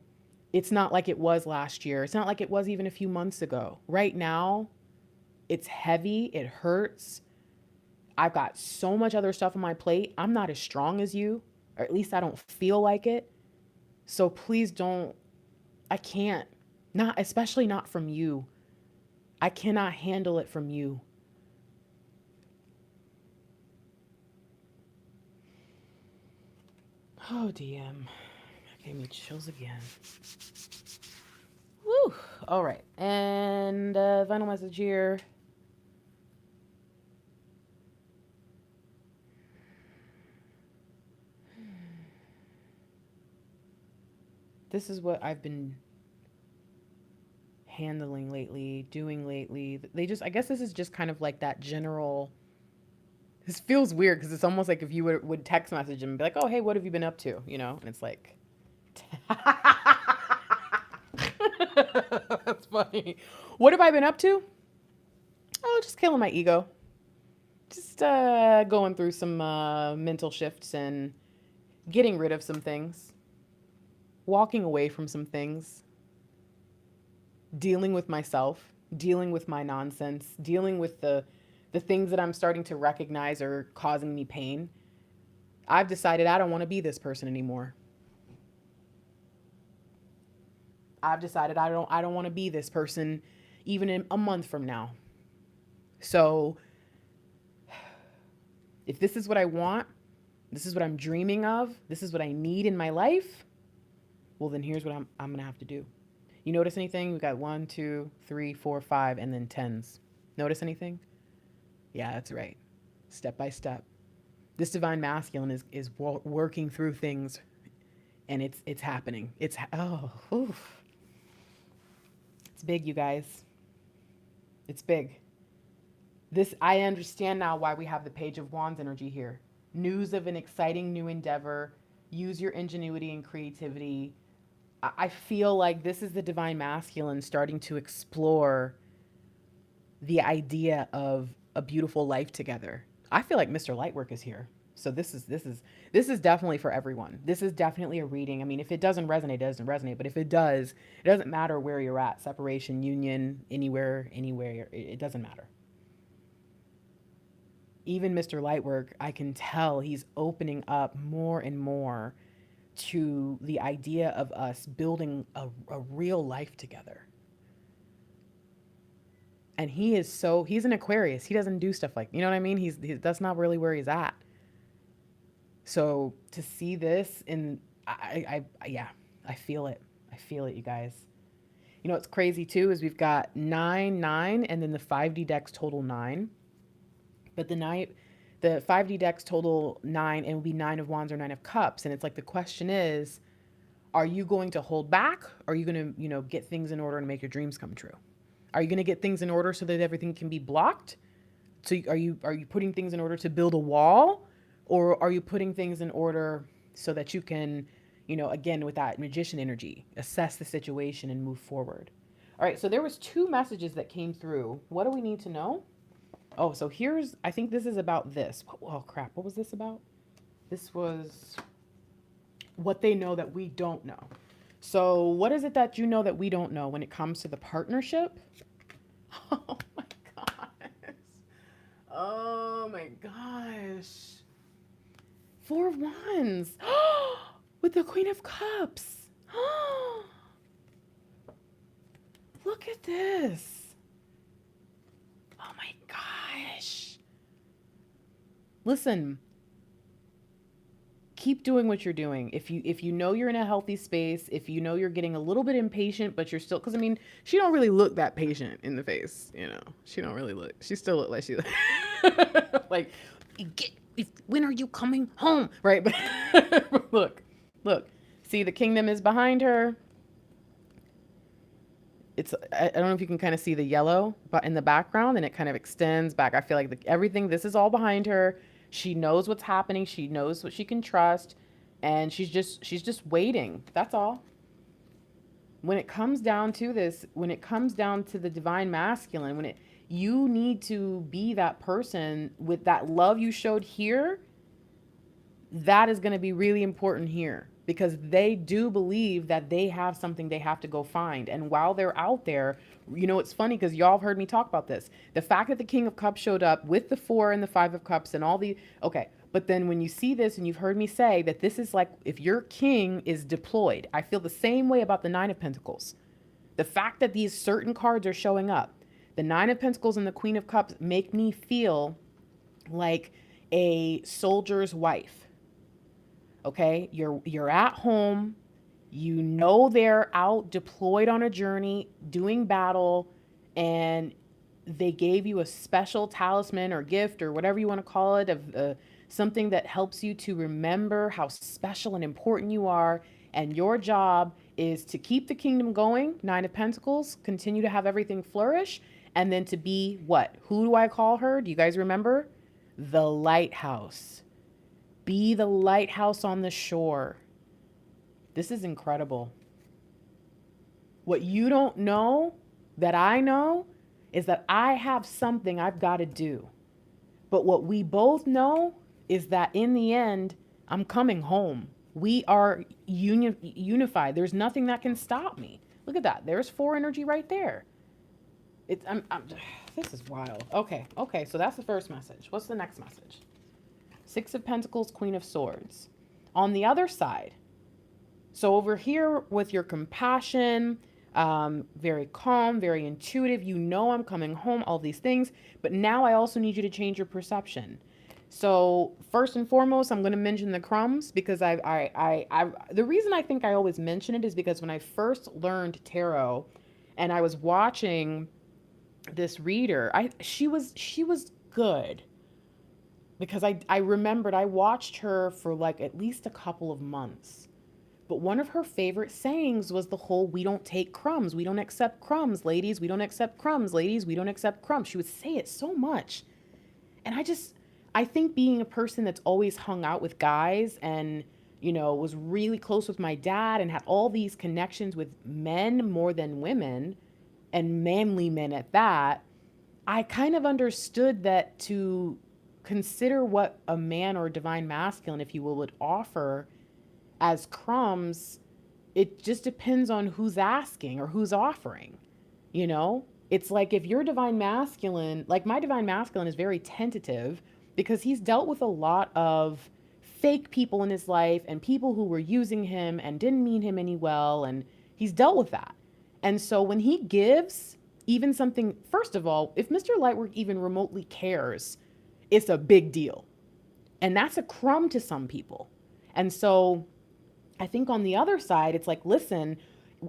it's not like it was last year. It's not like it was even a few months ago. Right now, it's heavy. It hurts. I've got so much other stuff on my plate. I'm not as strong as you, or at least I don't feel like it. So please don't. I can't. Especially not from you. I cannot handle it from you. Oh, DM. Gave me chills again. Woo. All right. And final message here. This is what I've been handling lately, doing lately. I guess this is just kind of like that general, this feels weird because it's almost like if you would text message and be like, oh, hey, what have you been up to? And it's like, that's funny. What have I been up to? Oh, just killing my ego. Just going through some mental shifts and getting rid of some things. Walking away from some things, dealing with myself, dealing with my nonsense, dealing with the things that I'm starting to recognize are causing me pain. I've decided I don't want to be this person anymore. I've decided I don't want to be this person even in a month from now. So if this is what I want, this is what I'm dreaming of, this is what I need in my life, well, then here's what I'm going to have to do. You notice anything? We got 1, 2, 3, 4, 5, and then tens. Notice anything? Yeah, that's right. Step by step. This divine masculine is working through things, and it's happening. Oof. It's big, you guys. It's big. This, I understand now why we have the Page of Wands energy here. News of an exciting new endeavor. Use your ingenuity and creativity. I feel like this is the divine masculine starting to explore the idea of a beautiful life together. I feel like Mr. Lightwork is here. So this is definitely for everyone. This is definitely a reading. I mean, if it doesn't resonate, it doesn't resonate. But if it does, it doesn't matter where you're at. Separation, union, anywhere, it doesn't matter. Even Mr. Lightwork, I can tell he's opening up more and more to the idea of us building a real life together. And he's an Aquarius. He doesn't do stuff like, you know what I mean? That's not really where he's at. So to see this I feel it. I feel it, you guys. You know, what's crazy too is we've got 9, 9, and then the 5D decks total 9. But the 5D decks total 9, and it will be 9 of Wands or 9 of Cups. And it's like, the question is, are you going to hold back? Or are you going to, get things in order and make your dreams come true? Are you going to get things in order so that everything can be blocked? So are you putting things in order to build a wall? Or are you putting things in order so that you can, again, with that magician energy, assess the situation and move forward? All right, so there was 2 messages that came through. What do we need to know? Oh, so I think this is about this. Oh, crap. What was this about? This was what they know that we don't know. So what is it that you know that we don't know when it comes to the partnership? Oh, my gosh. Oh, my gosh. 4 of Wands. With the Queen of Cups. Look at this. Oh my gosh. Listen, keep doing what you're doing. If you know you're in a healthy space, if you know you're getting a little bit impatient, but you're still, because I mean, she don't really look that patient in the face, She don't really look. She still look like she like, when are you coming home? Right? But look. See, the kingdom is behind her. I don't know if you can kind of see the yellow, but in the background, and it kind of extends back. I feel like everything, this is all behind her. She knows what's happening. She knows what she can trust, and she's just waiting. That's all. When it comes down to this, when it comes down to the divine masculine, you need to be that person with that love you showed here. That is going to be really important here, because they do believe that they have something they have to go find. And while they're out there, it's funny because y'all have heard me talk about this. The fact that the King of Cups showed up with the 4 and the 5 of Cups and all okay. But then when you see this, and you've heard me say that this is like if your king is deployed, I feel the same way about the 9 of Pentacles. The fact that these certain cards are showing up, the 9 of Pentacles and the Queen of Cups, make me feel like a soldier's wife. Okay, you're at home, they're out deployed on a journey, doing battle, and they gave you a special talisman or gift or whatever you want to call it, of something that helps you to remember how special and important you are. And your job is to keep the kingdom going, 9 of Pentacles, continue to have everything flourish, and then to be what? Who do I call her? Do you guys remember? The lighthouse. Be the lighthouse on the shore. This is incredible. What you don't know that I know is that I have something I've got to do. But what we both know is that in the end, I'm coming home. We are unified. There's nothing that can stop me. Look at that. There's 4 energy right there. This is wild. Okay. So that's the first message. What's the next message? 6 of Pentacles, Queen of Swords. On the other side, so over here with your compassion, very calm, very intuitive, I'm coming home, all these things. But now I also need you to change your perception. So first and foremost, I'm going to mention the crumbs because the reason I think I always mention it is because when I first learned tarot and I was watching this reader, she was good because I remembered I watched her for like at least a couple of months. But one of her favorite sayings was the whole, we don't take crumbs. We don't accept crumbs, ladies. We don't accept crumbs, ladies. We don't accept crumbs. She would say it so much. And I think being a person that's always hung out with guys and, was really close with my dad and had all these connections with men more than women and manly men at that, I kind of understood that to consider what a man or a divine masculine, if you will, would offer as crumbs, it just depends on who's asking or who's offering, you know? It's like if your divine masculine, like my divine masculine is very tentative because he's dealt with a lot of fake people in his life and people who were using him and didn't mean him any well. And he's dealt with that. And so when he gives even something, first of all, if Mr. Lightwork even remotely cares, it's a big deal. And that's a crumb to some people. And so I think on the other side, it's like, listen,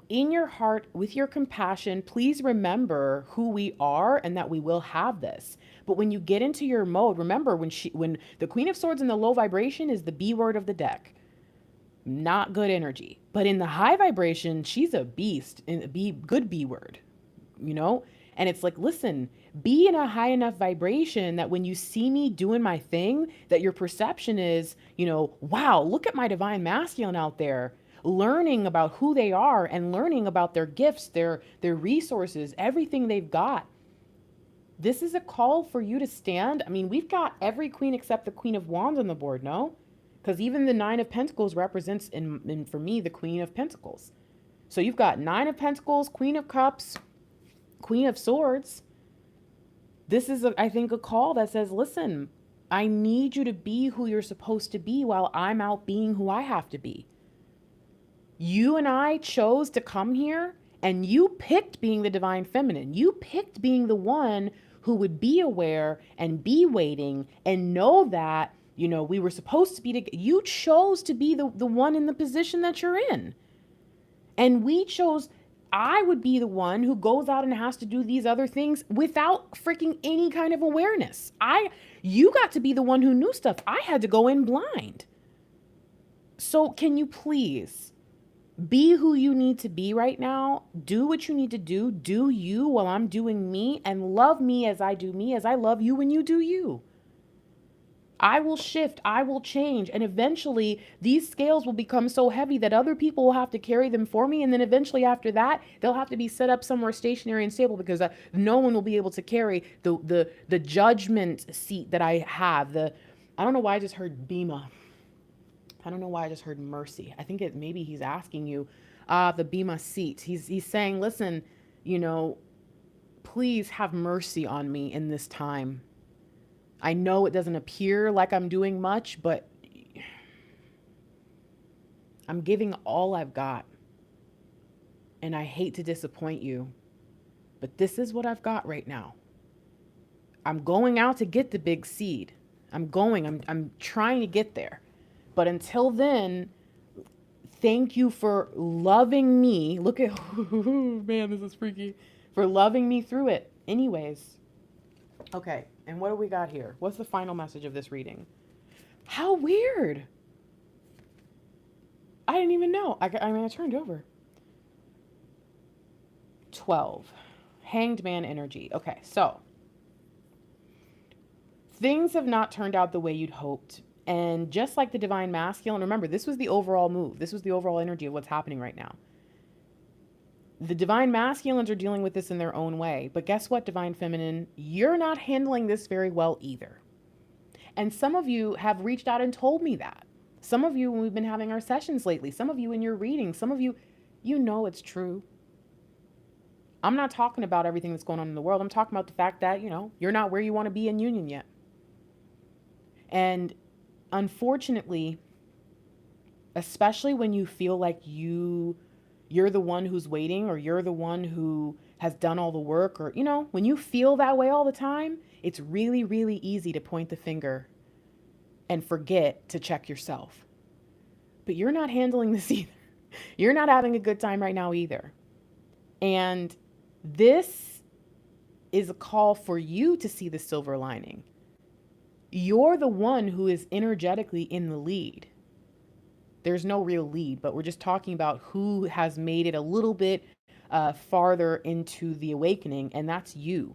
in your heart, with your compassion, please remember who we are and that we will have this. But when you get into your mode, remember when the Queen of Swords in the low vibration is the B word of the deck, not good energy. But in the high vibration, she's a beast, and good B word, you know? And it's like, listen, be in a high enough vibration that when you see me doing my thing, that your perception is, wow, look at my divine masculine out there, learning about who they are and learning about their gifts, their resources, everything they've got. This is a call for you to stand. I mean, we've got every queen except the Queen of Wands on the board, no? Because even the Nine of Pentacles represents, in for me, the Queen of Pentacles. So you've got Nine of Pentacles, Queen of Cups, Queen of Swords. This is, I think, a call that says, listen, I need you to be who you're supposed to be while I'm out being who I have to be. You and I chose to come here, and you picked being the divine feminine. You picked being the one who would be aware and be waiting and know that, we were supposed to be together. You chose to be the one in the position that you're in. And we chose, I would be the one who goes out and has to do these other things without freaking any kind of awareness. You got to be the one who knew stuff. I had to go in blind. So can you please be who you need to be right now? Do what you need to do. Do you while I'm doing me, and love me as I do me, as I love you when you do you. I will shift, I will change, and eventually these scales will become so heavy that other people will have to carry them for me, and then eventually after that, they'll have to be set up somewhere stationary and stable because no one will be able to carry the judgment seat that I have. I don't know why I just heard Bima. I don't know why I just heard mercy. I think maybe he's asking you, the Bima seat. He's saying, listen, please have mercy on me in this time. I know it doesn't appear like I'm doing much, but I'm giving all I've got. And I hate to disappoint you, but this is what I've got right now. I'm going out to get the big seed. I'm trying to get there. But until then, thank you for loving me. Look at, man, this is freaky. For loving me through it. Anyways. Okay, and what do we got here? What's the final message of this reading? How weird. I didn't even know. I turned over. 12. Hanged man energy. Okay, so things have not turned out the way you'd hoped. And just like the divine masculine, remember, this was the overall move. This was the overall energy of what's happening right now. The divine masculines are dealing with this in their own way. But guess what, divine feminine? You're not handling this very well either. And some of you have reached out and told me that. Some of you, when we've been having our sessions lately, some of you in your readings, some of you, it's true. I'm not talking about everything that's going on in the world. I'm talking about the fact that, you're not where you want to be in union yet. And unfortunately, especially when you feel like you're the one who's waiting, or you're the one who has done all the work, or, when you feel that way all the time, it's really, really easy to point the finger and forget to check yourself. But you're not handling this either. You're not having a good time right now either. And this is a call for you to see the silver lining. You're the one who is energetically in the lead. There's no real lead, but we're just talking about who has made it a little bit farther into the awakening, and that's you,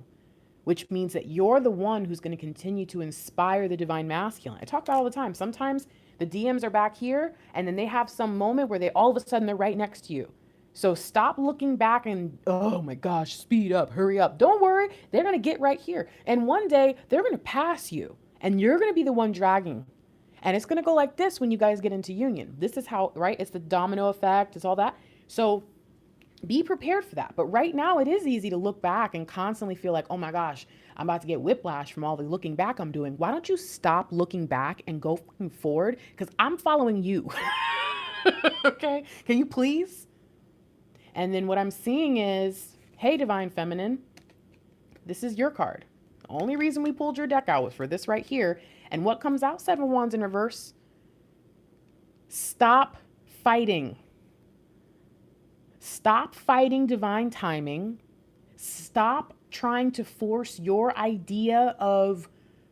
which means that you're the one who's going to continue to inspire the divine masculine. I talk about all the time. Sometimes the DMs are back here, and then they have some moment where they all of a sudden they're right next to you. So stop looking back and, oh my gosh, speed up, hurry up. Don't worry, they're going to get right here. And one day they're going to pass you, and you're going to be the one dragging. And it's going to go like this when you guys get into union. This is how, right? It's the domino effect. It's all that. So be prepared for that. But right now it is easy to look back and constantly feel like, oh my gosh, I'm about to get whiplash from all the looking back I'm doing. Why don't you stop looking back and go forward? Because I'm following you. Okay? Can you please? And then what I'm seeing is, hey, Divine Feminine, this is your card. The only reason we pulled your deck out was for this right here. And what comes out? 7 of Wands in reverse. Stop fighting. Stop fighting divine timing. Stop trying to force your idea of,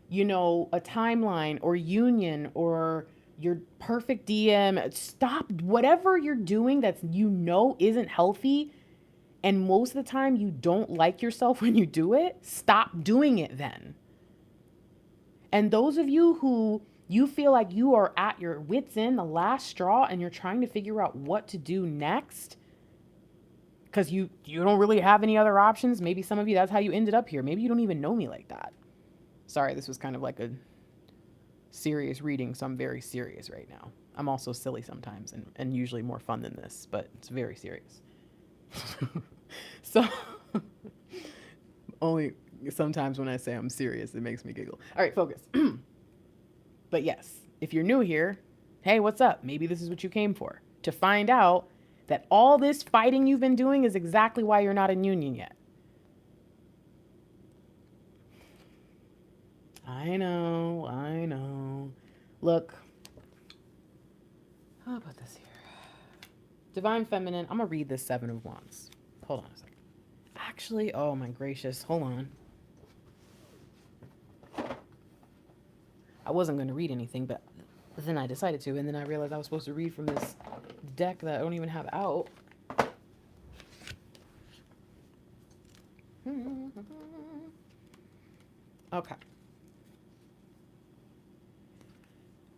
you know, a timeline or union or your perfect DM. Stop whatever you're doing that's, you know, isn't healthy. And most of the time you don't like yourself when you do it. Stop doing it then. And those of you who you feel like you are at your wits' end, the last straw, and you're trying to figure out what to do next, because you don't really have any other options. Maybe some of you, that's how you ended up here. Maybe you don't even know me like that. Sorry, this was kind of like a serious reading, so I'm very serious right now. I'm also silly sometimes and usually more fun than this, but it's very serious. So only sometimes when I say I'm serious, it makes me giggle. All right, focus. But yes, if you're new here, hey, what's up? Maybe this is what you came for, to find out that all this fighting you've been doing is exactly why you're not in union yet. I know. Look, how about this here? Divine Feminine, I'm going to read this 7 of Wands. Hold on a second. Actually, oh my gracious, hold on. I wasn't going to read anything, but then I decided to, and then I realized I was supposed to read from this deck that I don't even have out. Okay.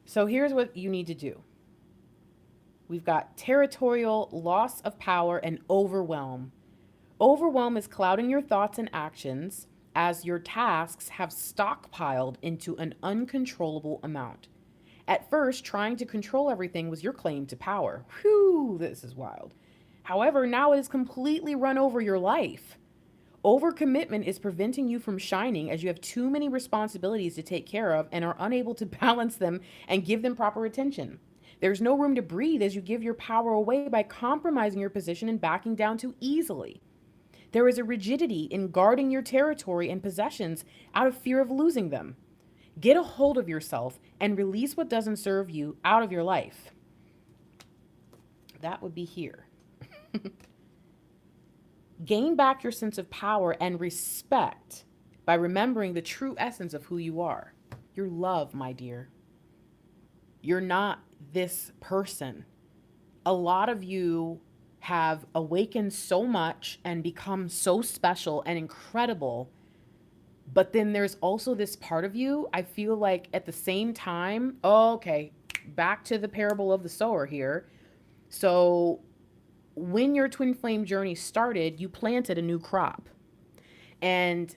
So here's what you need to do. We've got territorial, loss of power, and overwhelm. Overwhelm is clouding your thoughts and actions as your tasks have stockpiled into an uncontrollable amount. At first, trying to control everything was your claim to power. Whew, this is wild. However, now it has completely run over your life. Overcommitment is preventing you from shining as you have too many responsibilities to take care of and are unable to balance them and give them proper attention. There's no room to breathe as you give your power away by compromising your position and backing down too easily. There is a rigidity in guarding your territory and possessions out of fear of losing them. Get a hold of yourself and release what doesn't serve you out of your life. That would be here. Gain back your sense of power and respect by remembering the true essence of who you are. You're love, my dear. You're not this person. A lot of you have awakened so much and become so special and incredible. But then there's also this part of you, I feel like at the same time, okay, back to the parable of the sower here. So when your twin flame journey started, you planted a new crop. And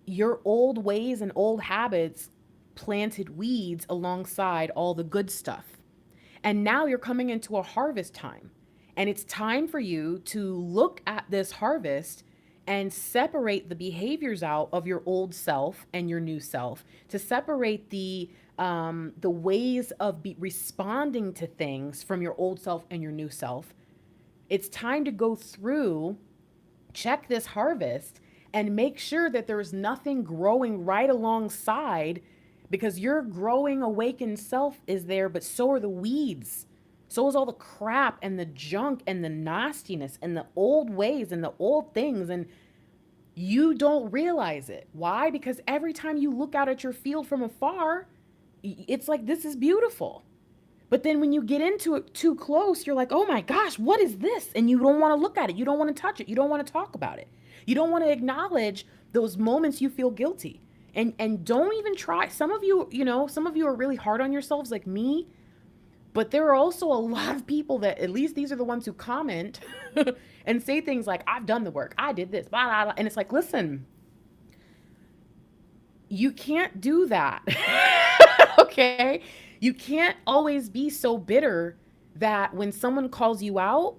your old ways and old habits planted weeds alongside all the good stuff. And now you're coming into a harvest time. And it's time for you to look at this harvest and separate the behaviors out of your old self and your new self, to separate the ways of responding to things from your old self and your new self. It's time to go through, check this harvest, and make sure that there's nothing growing right alongside, because your growing awakened self is there, but so are the weeds. So is all the crap and the junk and the nastiness and the old ways and the old things. And you don't realize it. Why? Because every time you look out at your field from afar, it's like, this is beautiful. But then when you get into it too close, you're like, oh my gosh, what is this? And you don't want to look at it. You don't want to touch it. You don't want to talk about it. You don't want to acknowledge those moments you feel guilty. And don't even try. Some of you, some of you are really hard on yourselves like me. But there are also a lot of people that, at least these are the ones who comment and say things like, I've done the work. I did this, blah, blah, blah. And it's like, listen, you can't do that. Okay? You can't always be so bitter that when someone calls you out,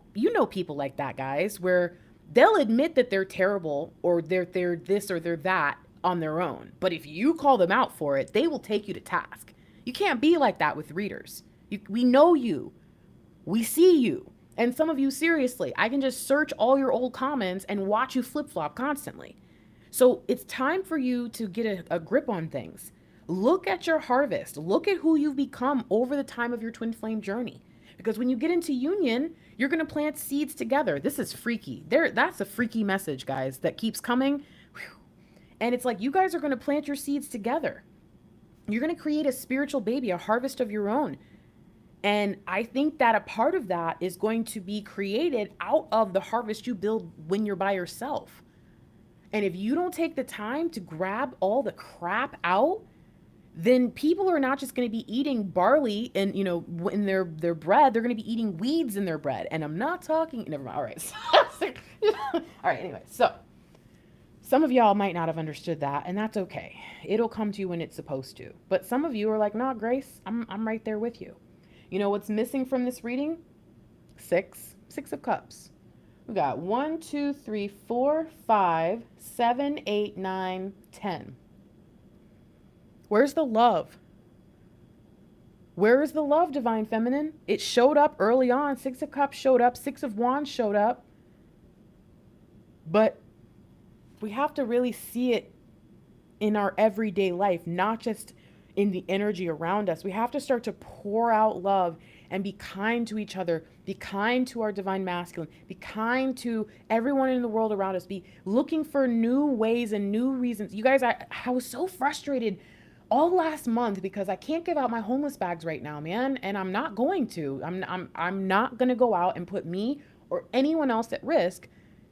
people like that, guys, where they'll admit that they're terrible or they're this or they're that on their own. But if you call them out for it, they will take you to task. You can't be like that with readers. We know you. We see you. And some of you, seriously, I can just search all your old comments and watch you flip-flop constantly. So it's time for you to get a grip on things. Look at your harvest. Look at who you've become over the time of your twin flame journey. Because when you get into union, you're going to plant seeds together. This is freaky. That's a freaky message, guys, that keeps coming. And it's like, you guys are going to plant your seeds together. You're going to create a spiritual baby, a harvest of your own. And I think that a part of that is going to be created out of the harvest you build when you're by yourself. And if you don't take the time to grab all the crap out, then people are not just going to be eating barley and, in their bread, they're going to be eating weeds in their bread. And I'm not talking, never mind. All right. All right. Anyway, so some of y'all might not have understood that, and that's okay. It'll come to you when it's supposed to. But some of you are like, nah, Grace, I'm right there with you. You know what's missing from this reading? Six of Cups. We got 1, 2, 3, 4, 5, 7, 8, 9, 10. Where's the love? Where is the love, Divine Feminine? It showed up early on. 6 of Cups showed up. 6 of Wands showed up. But we have to really see it in our everyday life, not just in the energy around us. We have to start to pour out love and be kind to each other, be kind to our divine masculine, be kind to everyone in the world around us, be looking for new ways and new reasons. You guys, I was so frustrated all last month because I can't give out my homeless bags right now, man. And I'm not going to. I'm not going to go out and put me or anyone else at risk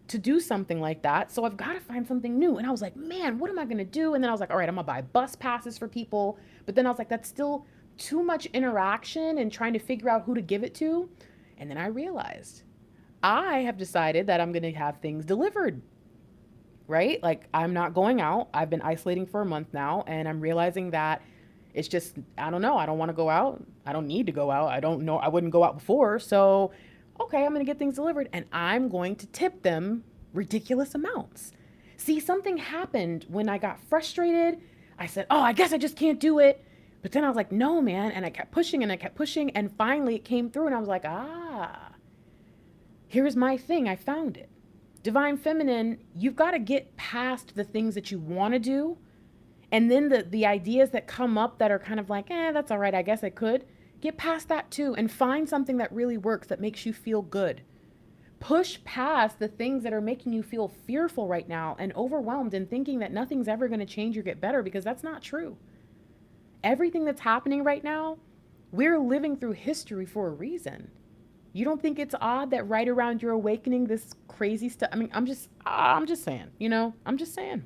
to do something like that. So I've got to find something new. And I was like, man, what am I going to do? And then I was like, all right, I'm going to buy bus passes for people. But then I was like, that's still too much interaction and trying to figure out who to give it to. And then I realized I have decided that I'm going to have things delivered, right? Like, I'm not going out. I've been isolating for a month now, and I'm realizing that it's just, I don't know. I don't want to go out. I don't need to go out. I don't know. I wouldn't go out before. So, okay, I'm going to get things delivered, and I'm going to tip them ridiculous amounts. See, something happened when I got frustrated. I said, oh, I guess I just can't do it. But then I was like, no, man. And I kept pushing and I kept pushing. And finally it came through and I was like, here's my thing. I found it. Divine Feminine, you've got to get past the things that you want to do. And then the ideas that come up that are kind of like, that's all right. I guess I could. Get past that too and find something that really works, that makes you feel good. Push past the things that are making you feel fearful right now and overwhelmed and thinking that nothing's ever going to change or get better, because that's not true. Everything that's happening right now, we're living through history for a reason. You don't think it's odd that right around your awakening, this crazy stuff? I mean, I'm just saying, I'm just saying.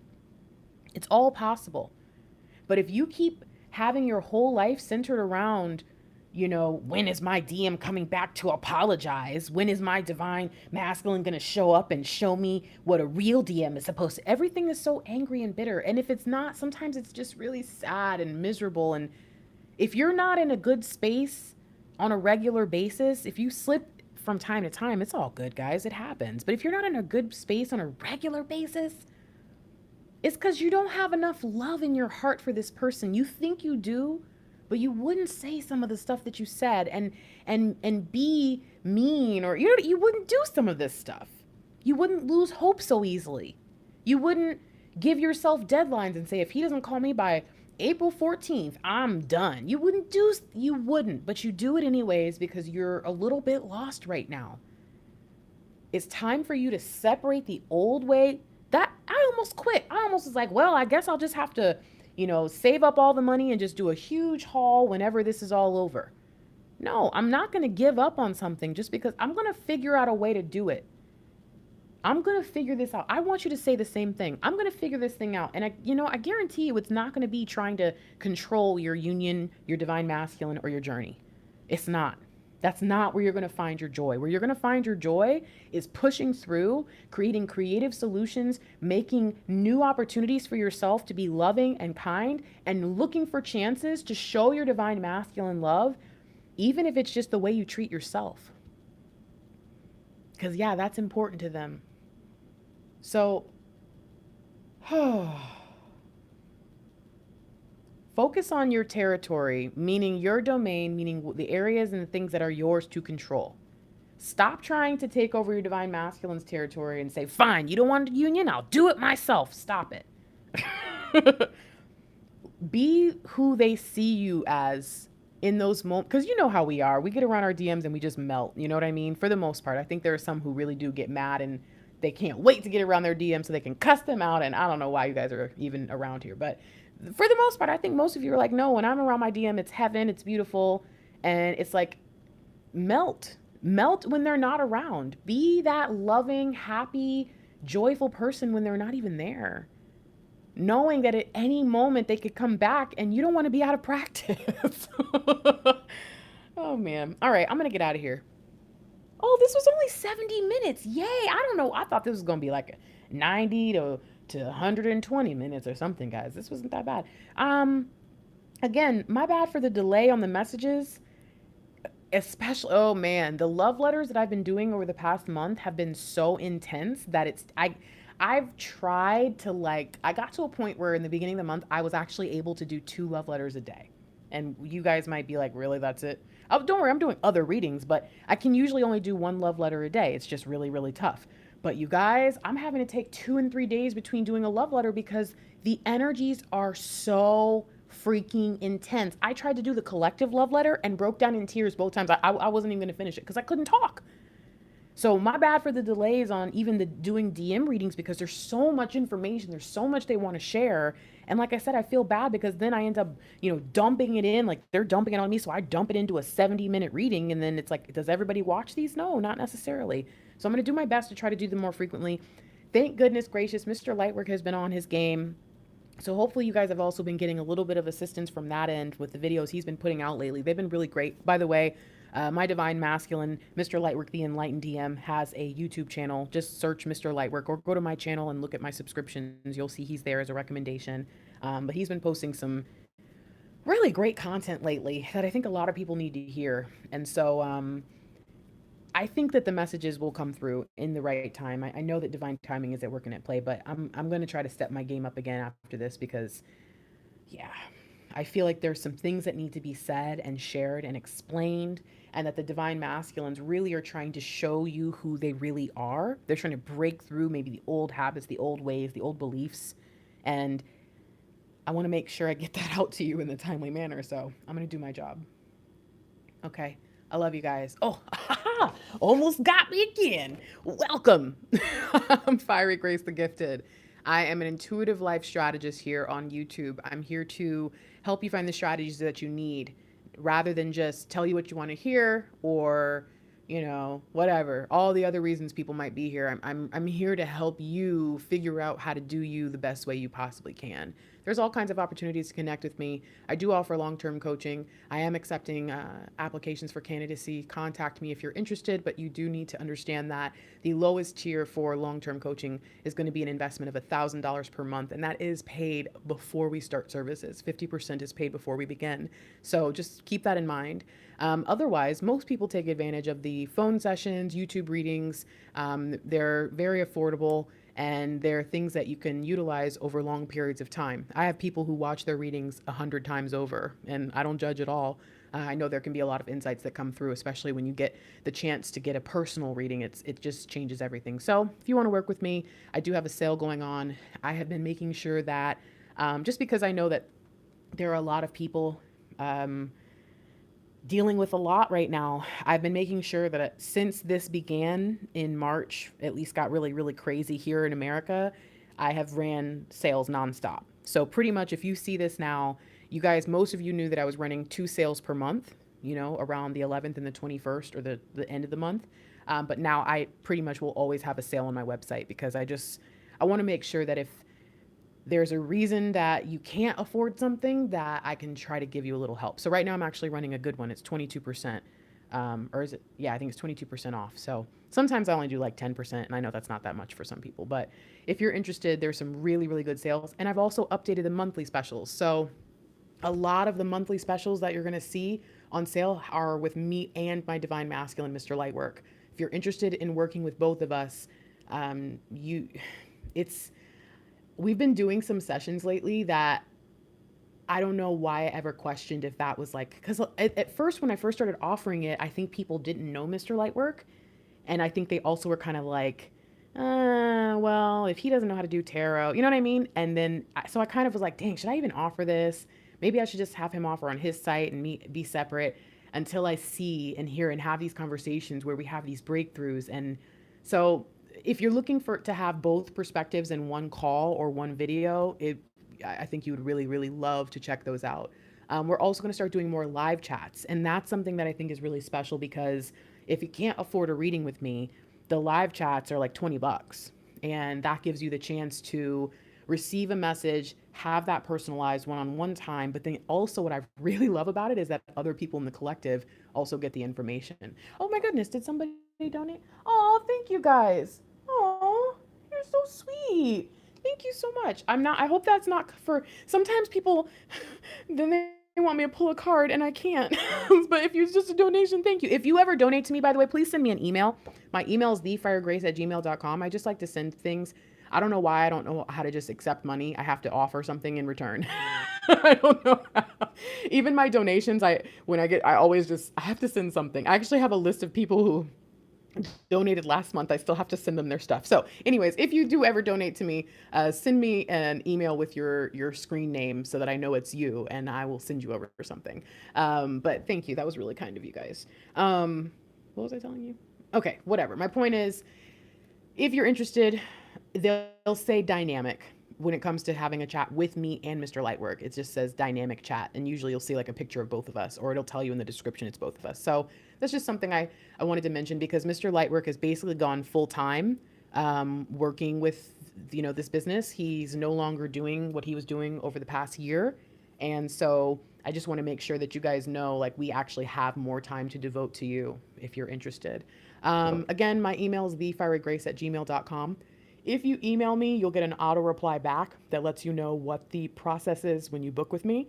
It's all possible. But if you keep having your whole life centered around, when is my DM coming back to apologize? When is my divine masculine going to show up and show me what a real DM is supposed to? Everything is so angry and bitter. And if it's not, sometimes it's just really sad and miserable. And if you're not in a good space on a regular basis, if you slip from time to time, it's all good, guys. It happens. But if you're not in a good space on a regular basis, it's because you don't have enough love in your heart for this person. You think you do, but you wouldn't say some of the stuff that you said and be mean, or you wouldn't do some of this stuff. You wouldn't lose hope so easily. You wouldn't give yourself deadlines and say, if he doesn't call me by April 14th, I'm done. You wouldn't, but you do it anyways because you're a little bit lost right now. It's time for you to separate the old way. That I almost quit. I almost was like, well, I guess I'll just have to, save up all the money and just do a huge haul whenever this is all over. No, I'm not going to give up on something just because I'm going to figure out a way to do it. I'm going to figure this out. I want you to say the same thing. I'm going to figure this thing out. And I guarantee you it's not going to be trying to control your union, your divine masculine, or your journey. It's not. That's not where you're going to find your joy. Where you're going to find your joy is pushing through, creating creative solutions, making new opportunities for yourself to be loving and kind, and looking for chances to show your divine masculine love, even if it's just the way you treat yourself. Because, yeah, that's important to them. So, focus on your territory, meaning your domain, meaning the areas and the things that are yours to control. Stop trying to take over your divine masculine's territory and say, fine, you don't want a union? I'll do it myself. Stop it. Be who they see you as in those moments. Because you know how we are. We get around our DMs and we just melt. You know what I mean? For the most part, I think there are some who really do get mad and they can't wait to get around their DMs so they can cuss them out. And I don't know why you guys are even around here. But for the most part, I think most of you are like, no, when I'm around my DM, it's heaven, it's beautiful. And it's like, melt when they're not around. Be that loving, happy, joyful person when they're not even there. Knowing that at any moment they could come back and you don't want to be out of practice. Oh man. All right, I'm going to get out of here. Oh, this was only 70 minutes. Yay. I don't know. I thought this was going to be like a 90 to 120 minutes or something, guys. This wasn't that bad. Again, my bad for the delay on the messages. Especially, oh man, the love letters that I've been doing over the past month have been so intense that I've tried to I got to a point where in the beginning of the month, I was actually able to do 2 love letters a day. And you guys might be like, really, that's it? Oh, don't worry, I'm doing other readings, but I can usually only do 1 love letter a day. It's just really, really tough. But you guys, I'm having to take 2 and 3 days between doing a love letter because the energies are so freaking intense. I tried to do the collective love letter and broke down in tears both times. I wasn't even going to finish it because I couldn't talk. So my bad for the delays on even the doing DM readings because there's so much information. There's so much they want to share. And like I said, I feel bad because then I end up, dumping it in, like they're dumping it on me. So I dump it into a 70-minute reading. And then it's like, does everybody watch these? No, not necessarily. So I'm going to do my best to try to do them more frequently. Thank goodness gracious, Mr. Lightwork has been on his game. So hopefully you guys have also been getting a little bit of assistance from that end with the videos he's been putting out lately. They've been really great. By the way, my divine masculine, Mr. Lightwork, the enlighteneDM, has a YouTube channel. Just search Mr. Lightwork or go to my channel and look at my subscriptions. You'll see he's there as a recommendation. But he's been posting some really great content lately that I think a lot of people need to hear. And so I think that the messages will come through in the right time. I know that divine timing is at work and at play, but I'm going to try to step my game up again after this because, yeah, I feel like there's some things that need to be said and shared and explained, and that the divine masculines really are trying to show you who they really are. They're trying to break through maybe the old habits, the old ways, the old beliefs, and I want to make sure I get that out to you in a timely manner. So I'm going to do my job. Okay. I love you guys. Oh, almost got me again. Welcome. I'm Fiery Grace the Gifted. I am an intuitive life strategist here on YouTube. I'm here to help you find the strategies that you need rather than just tell you what you want to hear or, whatever, all the other reasons people might be here. I'm here to help you figure out how to do you the best way you possibly can. There's all kinds of opportunities to connect with me. I do offer long-term coaching. I am accepting applications for candidacy. Contact me if you're interested, but you do need to understand that the lowest tier for long-term coaching is going to be an investment of $1,000 per month, and that is paid before we start services. 50% is paid before we begin. So just keep that in mind. Otherwise, most people take advantage of the phone sessions, YouTube readings. They're very affordable. And they're things that you can utilize over long periods of time. I have people who watch their readings 100 times over, and I don't judge at all. I know there can be a lot of insights that come through, especially when you get the chance to get a personal reading. It just changes everything. So if you want to work with me, I do have a sale going on. I have been making sure that just because I know that There are a lot of people um, dealing with a lot right now. I've been making sure that since this began in March, at least got really, really crazy here in America, I have ran sales nonstop. So pretty much if you see this now, you guys, most of you knew that I was running 2 sales per month, you know, around the 11th and the 21st or the end of the month. But now I pretty much will always have a sale on my website because I want to make sure that if there's a reason that you can't afford something, that I can try to give you a little help. So right now I'm actually running a good one. It's 22%. Or is it? Yeah, I think it's 22% off. So sometimes I only do like 10%, and I know that's not that much for some people. But if you're interested, there's some really, really good sales. And I've also updated the monthly specials. So a lot of the monthly specials that you're going to see on sale are with me and my divine masculine, Mr. Lightwork. If you're interested in working with both of us, you, it's, we've been doing some sessions lately that I don't know why I ever questioned if that was like, because at first, when I first started offering it, I think people didn't know Mr. Lightwork. And I think they also were kind of like, well, if he doesn't know how to do tarot, you know what I mean? And then, so I kind of was like, dang, should I even offer this? Maybe I should just have him offer on his site and me be separate until I see and hear and have these conversations where we have these breakthroughs. And so if you're looking for to have both perspectives in one call or one video, I think you would really, really love to check those out. We're also going to start doing more live chats. And that's something that I think is really special because if you can't afford a reading with me, the live chats are like $20. And that gives you the chance to receive a message, have that personalized one-on-one time. But then also what I really love about it is that other people in the collective also get the information. Oh my goodness, did somebody donate? Oh, thank you guys. Oh, you're so sweet. Thank you so much. I hope that's not for, sometimes people, then they want me to pull a card and I can't. But if it's just a donation, thank you. If you ever donate to me, by the way, please send me an email. My email is thefiregrace@gmail.com. I just like to send things. I don't know why I don't know how to just accept money. I have to offer something in return. I don't know how. Even my donations, I always just, I have to send something. I actually have a list of people who donated last month. I still have to send them their stuff. So anyways, if you do ever donate to me, send me an email with your screen name so that I know it's you and I will send you over something. But thank you. That was really kind of you guys. What was I telling you? Okay, whatever. My point is, if you're interested, they'll say dynamic when it comes to having a chat with me and Mr. Lightwork. It just says dynamic chat. And usually you'll see like a picture of both of us, or it'll tell you in the description it's both of us. So that's just something I wanted to mention because Mr. Lightwork has basically gone full time working with, you know, this business. He's no longer doing what he was doing over the past year. And so I just want to make sure that you guys know, like, we actually have more time to devote to you if you're interested. Again, my email is thefiregrace@gmail.com. If you email me, you'll get an auto reply back that lets you know what the process is when you book with me.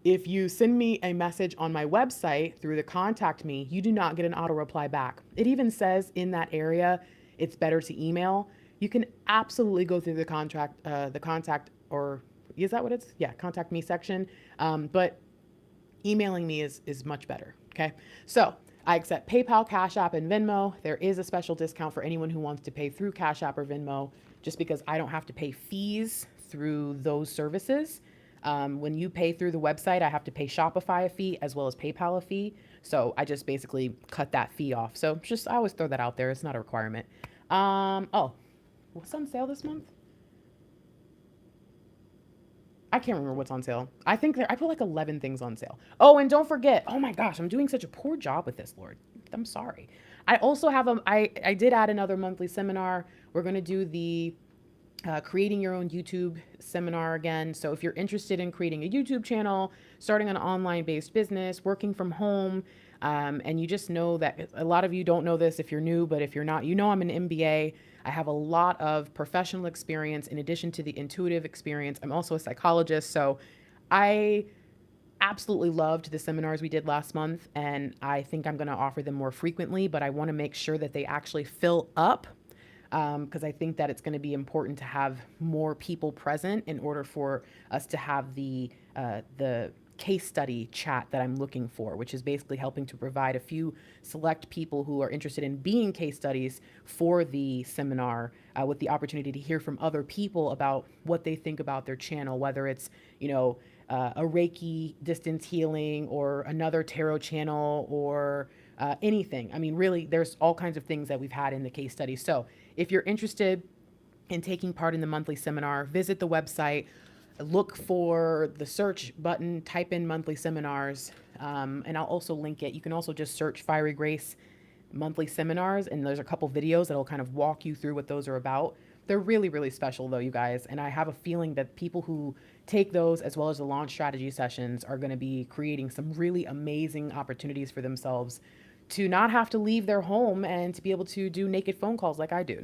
If you send me a message on my website through the contact me, you do not get an auto reply back. It even says in that area, it's better to email. You can absolutely go through the contact, or is that what it's? Yeah, contact me section. But emailing me is much better. Okay. So I accept PayPal, Cash App, and Venmo. There is a special discount for anyone who wants to pay through Cash App or Venmo, just because I don't have to pay fees through those services. When you pay through the website, I have to pay Shopify a fee as well as PayPal a fee. So I just basically cut that fee off. So I always throw that out there. It's not a requirement. Oh, what's on sale this month? I can't remember what's on sale. I think I put like 11 things on sale. Oh, and don't forget, oh my gosh, I'm doing such a poor job with this, Lord. I'm sorry. I also have I did add another monthly seminar. We're going to do the creating your own YouTube seminar again. So if you're interested in creating a YouTube channel, starting an online based business, working from home, and you just know that a lot of you don't know this if you're new, but if you're not, you know, I'm an MBA. I have a lot of professional experience in addition to the intuitive experience. I'm also a psychologist. So I absolutely loved the seminars we did last month, and I think I'm going to offer them more frequently, but I want to make sure that they actually fill up because I think that it's going to be important to have more people present in order for us to have the case study chat that I'm looking for, which is basically helping to provide a few select people who are interested in being case studies for the seminar with the opportunity to hear from other people about what they think about their channel, whether it's, you know, a Reiki distance healing or another tarot channel or anything. I mean, really, there's all kinds of things that we've had in the case study. So if you're interested in taking part in the monthly seminar, visit the website, look for the search button, type in monthly seminars, and I'll also link it. You can also just search Fiery Grace monthly seminars, and there's a couple videos that'll kind of walk you through what those are about. They're really, really special though, you guys. And I have a feeling that people who take those as well as the launch strategy sessions are going to be creating some really amazing opportunities for themselves to not have to leave their home and to be able to do naked phone calls like I do.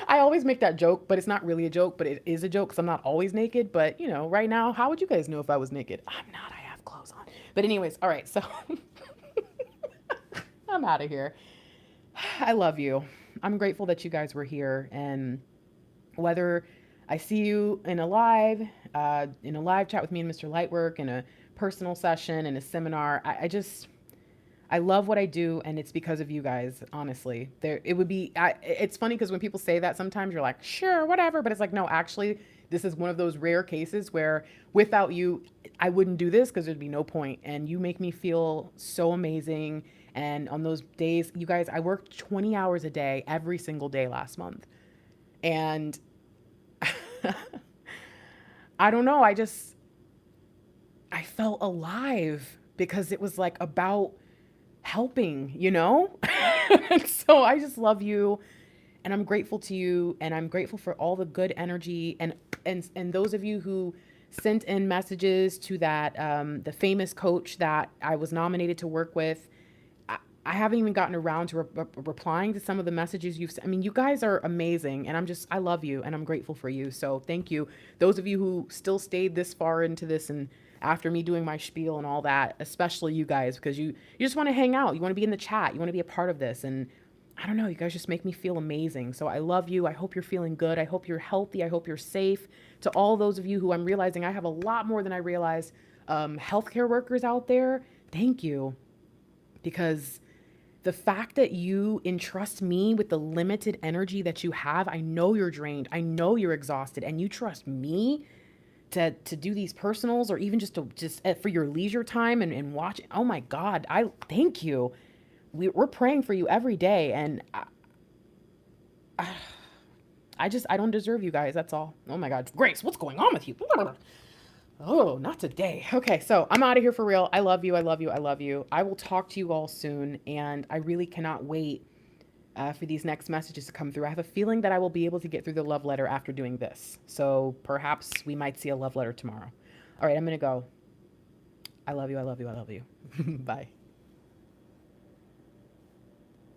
I always make that joke, but it's not really a joke, but it is a joke because I'm not always naked. But you know, right now, how would you guys know if I was naked? I'm not, I have clothes on. But anyways, all right, so I'm out of here. I love you. I'm grateful that you guys were here, and whether I see you in a live chat with me and Mr. Lightwork, in a personal session, in a seminar, I love what I do, and it's because of you guys, honestly. It's funny because when people say that, sometimes you're like, sure, whatever, but it's like, no, actually, this is one of those rare cases where without you, I wouldn't do this because there'd be no point, and you make me feel so amazing. And on those days, you guys, I worked 20 hours a day every single day last month. And I don't know, I felt alive because it was like about helping, you know? And so I just love you, and I'm grateful to you, and I'm grateful for all the good energy, and those of you who sent in messages to that the famous coach that I was nominated to work with. I haven't even gotten around to replying to some of the messages you've sent. I mean, you guys are amazing, and I love you, and I'm grateful for you. So thank you. Those of you who still stayed this far into this and after me doing my spiel and all that, especially you guys, because you just want to hang out. You want to be in the chat. You want to be a part of this. And I don't know, you guys just make me feel amazing. So I love you. I hope you're feeling good. I hope you're healthy. I hope you're safe. To all those of you who I'm realizing I have a lot more than I realized, healthcare workers out there, thank you. Because the fact that you entrust me with the limited energy that you have, I know you're drained, I know you're exhausted, and you trust me to do these personals, or even just for your leisure time and watch. Oh my God, I thank you. We're praying for you every day, and I don't deserve you guys. That's all. Oh my God, Grace, what's going on with you? Oh, not today. Okay, so I'm out of here for real. I love you. I love you. I love you. I will talk to you all soon, and I really cannot wait for these next messages to come through. I have a feeling that I will be able to get through the love letter after doing this. So perhaps we might see a love letter tomorrow. All right, I'm going to go. I love you. I love you. I love you. Bye.